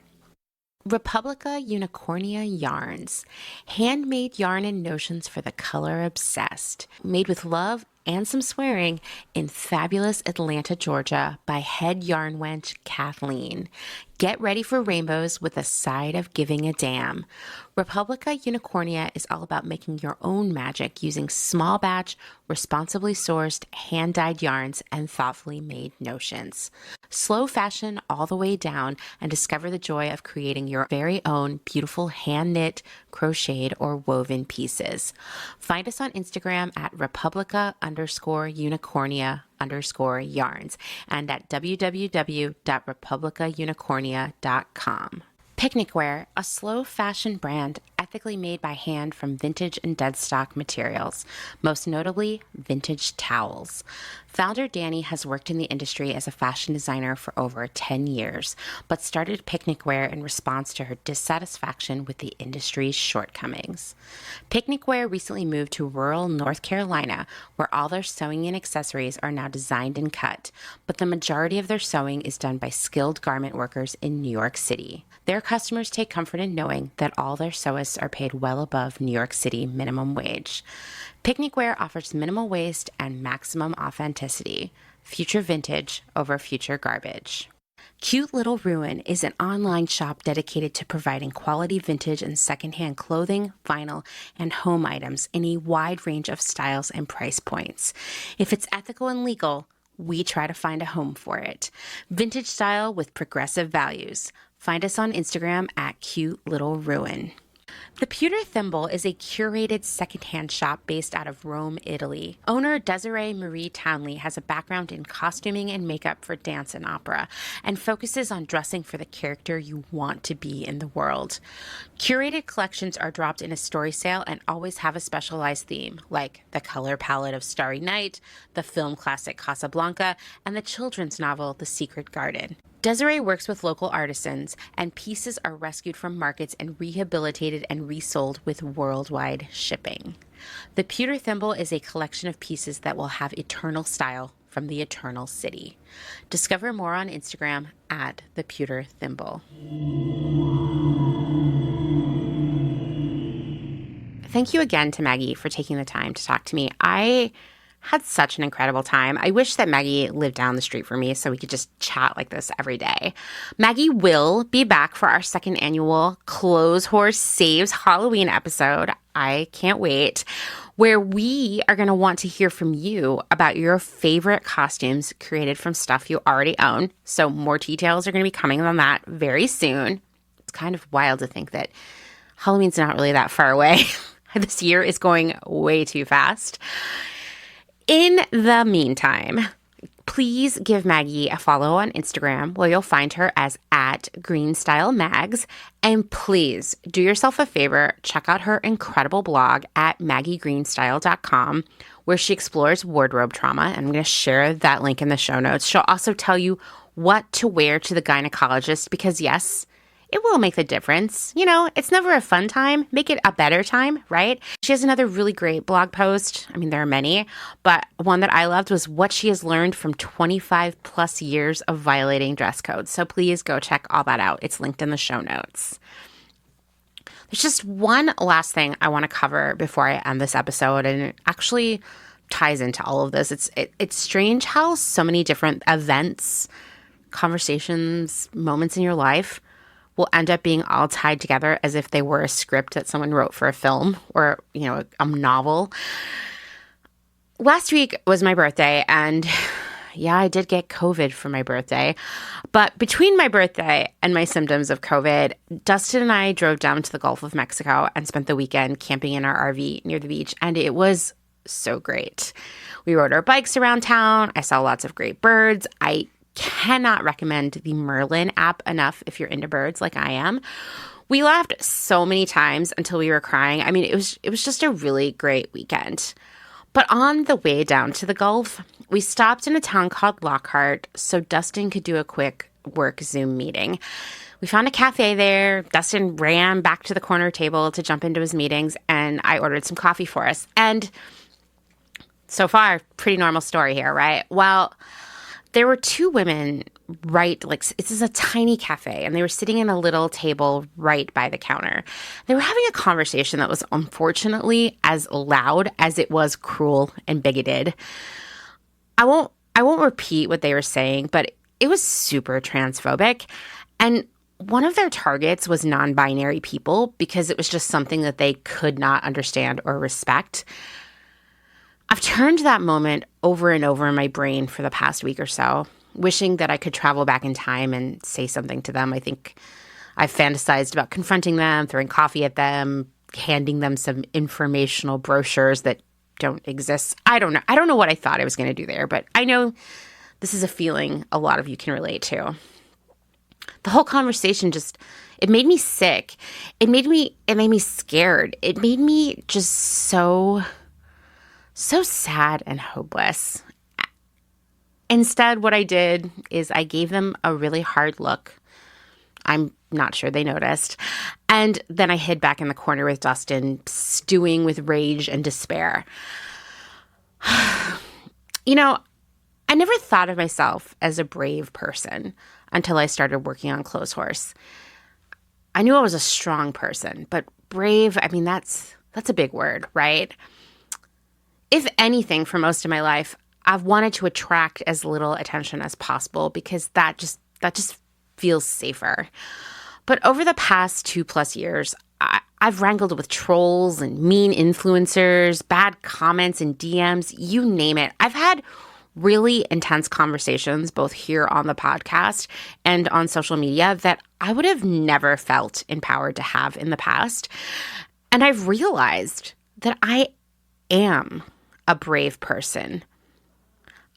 Republica Unicornia Yarns. Handmade yarn and notions for the color obsessed. Made with love and some swearing in fabulous Atlanta, Georgia by head yarn wench Kathleen. Get ready for rainbows with a side of giving a damn. Republica Unicornia is all about making your own magic using small batch, responsibly sourced, hand-dyed yarns and thoughtfully made notions. Slow fashion all the way down and discover the joy of creating your very own beautiful hand-knit, crocheted, or woven pieces. Find us on Instagram at Republica_Unicornia_yarns and at www.republicaunicornia.com. Picnic Wear, a slow fashion brand ethically made by hand from vintage and dead stock materials, most notably vintage towels. Founder Danny has worked in the industry as a fashion designer for over 10 years, but started Picnic Wear in response to her dissatisfaction with the industry's shortcomings. Picnic Wear recently moved to rural North Carolina, where all their sewing and accessories are now designed and cut, but the majority of their sewing is done by skilled garment workers in New York City. Their customers take comfort in knowing that all their sewists are paid well above New York City minimum wage. Picnic Wear offers minimal waste and maximum authenticity. Future vintage over future garbage. Cute Little Ruin is an online shop dedicated to providing quality vintage and secondhand clothing, vinyl, and home items in a wide range of styles and price points. If it's ethical and legal, we try to find a home for it. Vintage style with progressive values. Find us on Instagram at Cute Little Ruin. The Pewter Thimble is a curated secondhand shop based out of Rome, Italy. Owner Desiree Marie Townley has a background in costuming and makeup for dance and opera, and focuses on dressing for the character you want to be in the world. Curated collections are dropped in a story sale and always have a specialized theme, like the color palette of Starry Night, the film classic Casablanca, and the children's novel The Secret Garden. Desiree works with local artisans, and pieces are rescued from markets and rehabilitated and resold with worldwide shipping. The Pewter Thimble is a collection of pieces that will have eternal style from the Eternal City. Discover more on Instagram at The Pewter Thimble. Thank you again to Maggie for taking the time to talk to me. I had such an incredible time. I wish that Maggie lived down the street from me so we could just chat like this every day. Maggie will be back for our second annual Clotheshorse Saves Halloween episode. I can't wait. Where we are going to want to hear from you about your favorite costumes created from stuff you already own. So more details are going to be coming on that very soon. It's kind of wild to think that Halloween's not really that far away. This year is going way too fast. In the meantime, please give Maggie a follow on Instagram where you'll find her as @GreeneStyleMags. And please do yourself a favor, check out her incredible blog at MaggieGreeneStyle.com where she explores wardrobe trauma. And I'm going to share that link in the show notes. She'll also tell you what to wear to the gynecologist because yes, it will make the difference. You know, it's never a fun time. Make it a better time, right? She has another really great blog post. I mean, there are many, but one that I loved was what she has learned from 25 plus years of violating dress codes. So please go check all that out. It's linked in the show notes. There's just one last thing I want to cover before I end this episode, and it actually ties into all of this. It's strange how so many different events, conversations, moments in your life will end up being all tied together as if they were a script that someone wrote for a film or, you know, a novel. Last week was my birthday, and yeah, I did get COVID for my birthday. But between my birthday and my symptoms of COVID, Dustin and I drove down to the Gulf of Mexico and spent the weekend camping in our RV near the beach, and it was so great. We rode our bikes around town. I saw lots of great birds. I cannot recommend the Merlin app enough if you're into birds like I am. We laughed so many times until we were crying. I mean, it was just a really great weekend. But on the way down to the Gulf, we stopped in a town called Lockhart so Dustin could do a quick work Zoom meeting. We found a cafe there. Dustin ran back to the corner table to jump into his meetings, and I ordered some coffee for us. And so far, pretty normal story here, right? Well, there were two women this is a tiny cafe, and they were sitting in a little table right by the counter. They were having a conversation that was unfortunately as loud as it was cruel and bigoted. I won't repeat what they were saying, but it was super transphobic. And one of their targets was non-binary people because it was just something that they could not understand or respect. I've turned that moment over and over in my brain for the past week or so, wishing that I could travel back in time and say something to them. I think I've fantasized about confronting them, throwing coffee at them, handing them some informational brochures that don't exist. I don't know. I don't know what I thought I was going to do there, but I know this is a feeling a lot of you can relate to. The whole conversation it made me sick. It made me scared. It made me just so sad and hopeless. Instead, what I did is I gave them a really hard look. I'm not sure they noticed. And then I hid back in the corner with Dustin, stewing with rage and despair. You know, I never thought of myself as a brave person until I started working on Clotheshorse. I knew I was a strong person, but brave, I mean, that's a big word, right? If anything, for most of my life, I've wanted to attract as little attention as possible because that just feels safer. But over the past 2+ years, I've wrangled with trolls and mean influencers, bad comments and DMs, you name it. I've had really intense conversations, both here on the podcast and on social media, that I would have never felt empowered to have in the past. And I've realized that I am a brave person.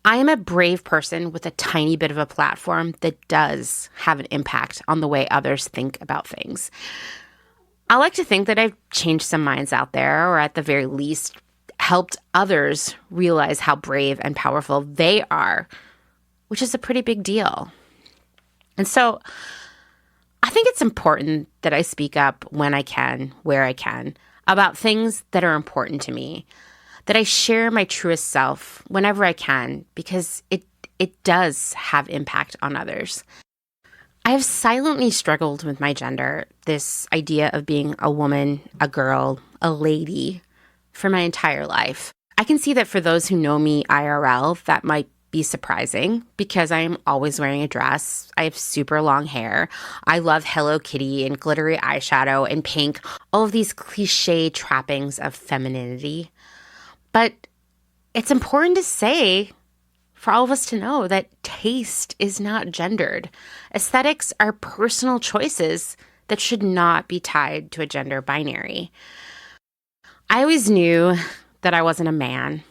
I am a brave person with a tiny bit of a platform that does have an impact on the way others think about things. I like to think that I've changed some minds out there, or at the very least, helped others realize how brave and powerful they are, which is a pretty big deal. And so I think it's important that I speak up when I can, where I can, about things that are important to me, that I share my truest self whenever I can, because it does have impact on others. I have silently struggled with my gender, this idea of being a woman, a girl, a lady, for my entire life. I can see that for those who know me IRL, that might be surprising because I am always wearing a dress. I have super long hair. I love Hello Kitty and glittery eyeshadow and pink, all of these cliche trappings of femininity. But it's important to say, for all of us to know, that taste is not gendered. Aesthetics are personal choices that should not be tied to a gender binary. I always knew that I wasn't a man,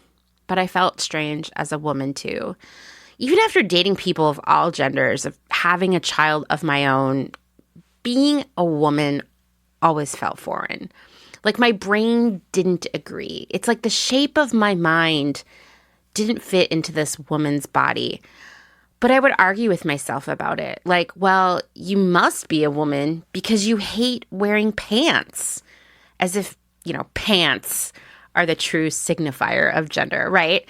but I felt strange as a woman too. Even after dating people of all genders, of having a child of my own, being a woman always felt foreign. Like my brain didn't agree. It's like the shape of my mind didn't fit into this woman's body. But I would argue with myself about it. Like, well, you must be a woman because you hate wearing pants. As if, pants are the true signifier of gender, right?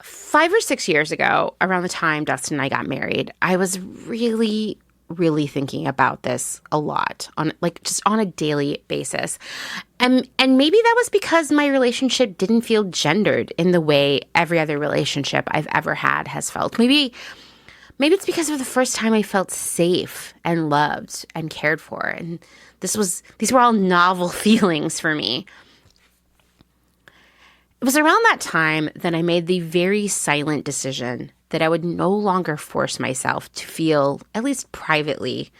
5 or 6 years ago, around the time Dustin and I got married, I was really, really thinking about this a lot, just on a daily basis. And maybe that was because my relationship didn't feel gendered in the way every other relationship I've ever had has felt. Maybe it's because for the first time I felt safe and loved and cared for. And these were all novel feelings for me. It was around that time that I made the very silent decision that I would no longer force myself to feel, at least privately,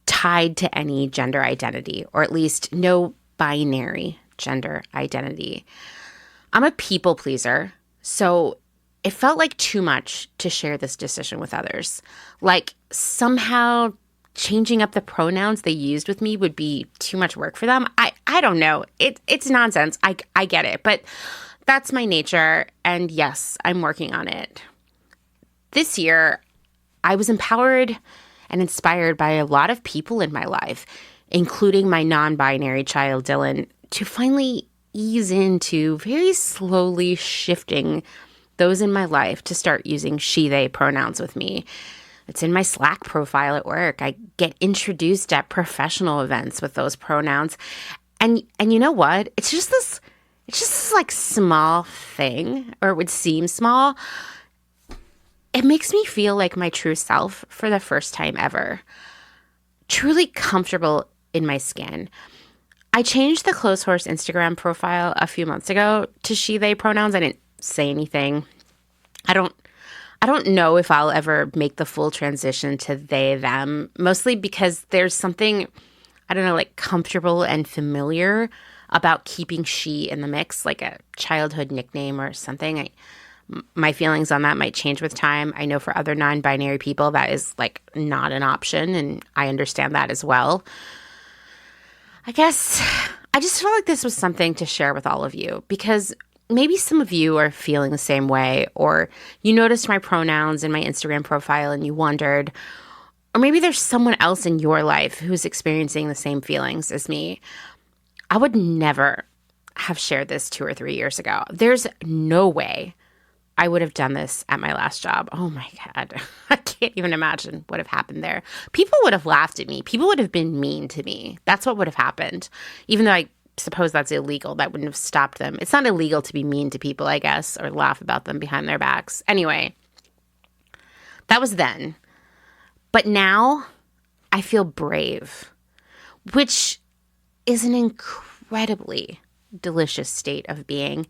tied to any gender identity, or at least no binary gender identity. I'm a people pleaser, so it felt like too much to share this decision with others. Like somehow changing up the pronouns they used with me would be too much work for them. I don't know. It's nonsense. I get it. But that's my nature. And yes, I'm working on it. This year, I was empowered and inspired by a lot of people in my life, including my non-binary child, Dylan, to finally ease into very slowly shifting those in my life to start using she, they pronouns with me. It's in my Slack profile at work. I get introduced at professional events with those pronouns. And you know what? It's just this like small thing, or it would seem small. It makes me feel like my true self for the first time ever. Truly comfortable in my skin. I changed the Clotheshorse Instagram profile a few months ago to she, they pronouns. I didn't say anything. I don't know if I'll ever make the full transition to they, them, mostly because there's something, I don't know, like comfortable and familiar about keeping she in the mix, like a childhood nickname or something. My feelings on that might change with time. I know for other non-binary people that is like not an option, and I understand that as well. I guess I just felt like this was something to share with all of you because maybe some of you are feeling the same way, or you noticed my pronouns in my Instagram profile and you wondered, or maybe there's someone else in your life who's experiencing the same feelings as me. I would never have shared this 2 or 3 years ago. There's no way I would have done this at my last job. Oh my God. I can't even imagine what would have happened there. People would have laughed at me. People would have been mean to me. That's what would have happened. Even though I suppose that's illegal, that wouldn't have stopped them. It's not illegal to be mean to people, I guess, or laugh about them behind their backs. Anyway, that was then. But now I feel brave, which is an incredibly delicious state of being.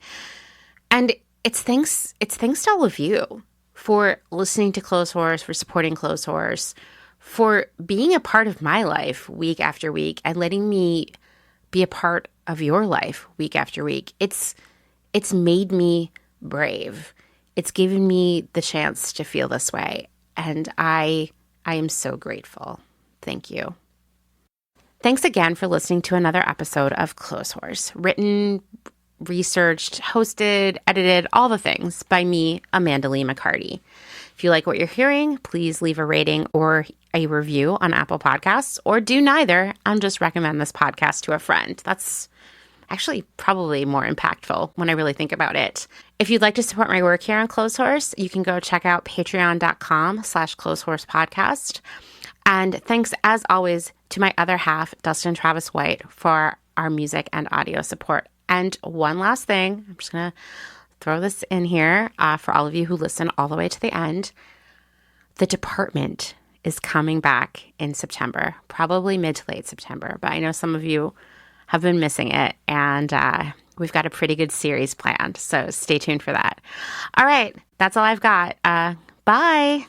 And it's thanks to all of you for listening to Clotheshorse, for supporting Clotheshorse, for being a part of my life week after week and letting me be a part of your life week after week. It's made me brave. It's given me the chance to feel this way. And I am so grateful. Thank you. Thanks again for listening to another episode of Clotheshorse, written, researched, hosted, edited, all the things by me, Amanda Lee McCarty. If you like what you're hearing, please leave a rating or a review on Apple Podcasts, or do neither and just recommend this podcast to a friend. That's actually probably more impactful when I really think about it. If you'd like to support my work here on Clotheshorse, you can go check out patreon.com/clotheshorse-podcast. And thanks, as always, to my other half, Dustin Travis White, for our music and audio support. And one last thing, I'm just going to throw this in here for all of you who listen all the way to the end. The department is coming back in September, probably mid to late September, but I know some of you have been missing it, and we've got a pretty good series planned, so stay tuned for that. All right, that's all I've got. Bye.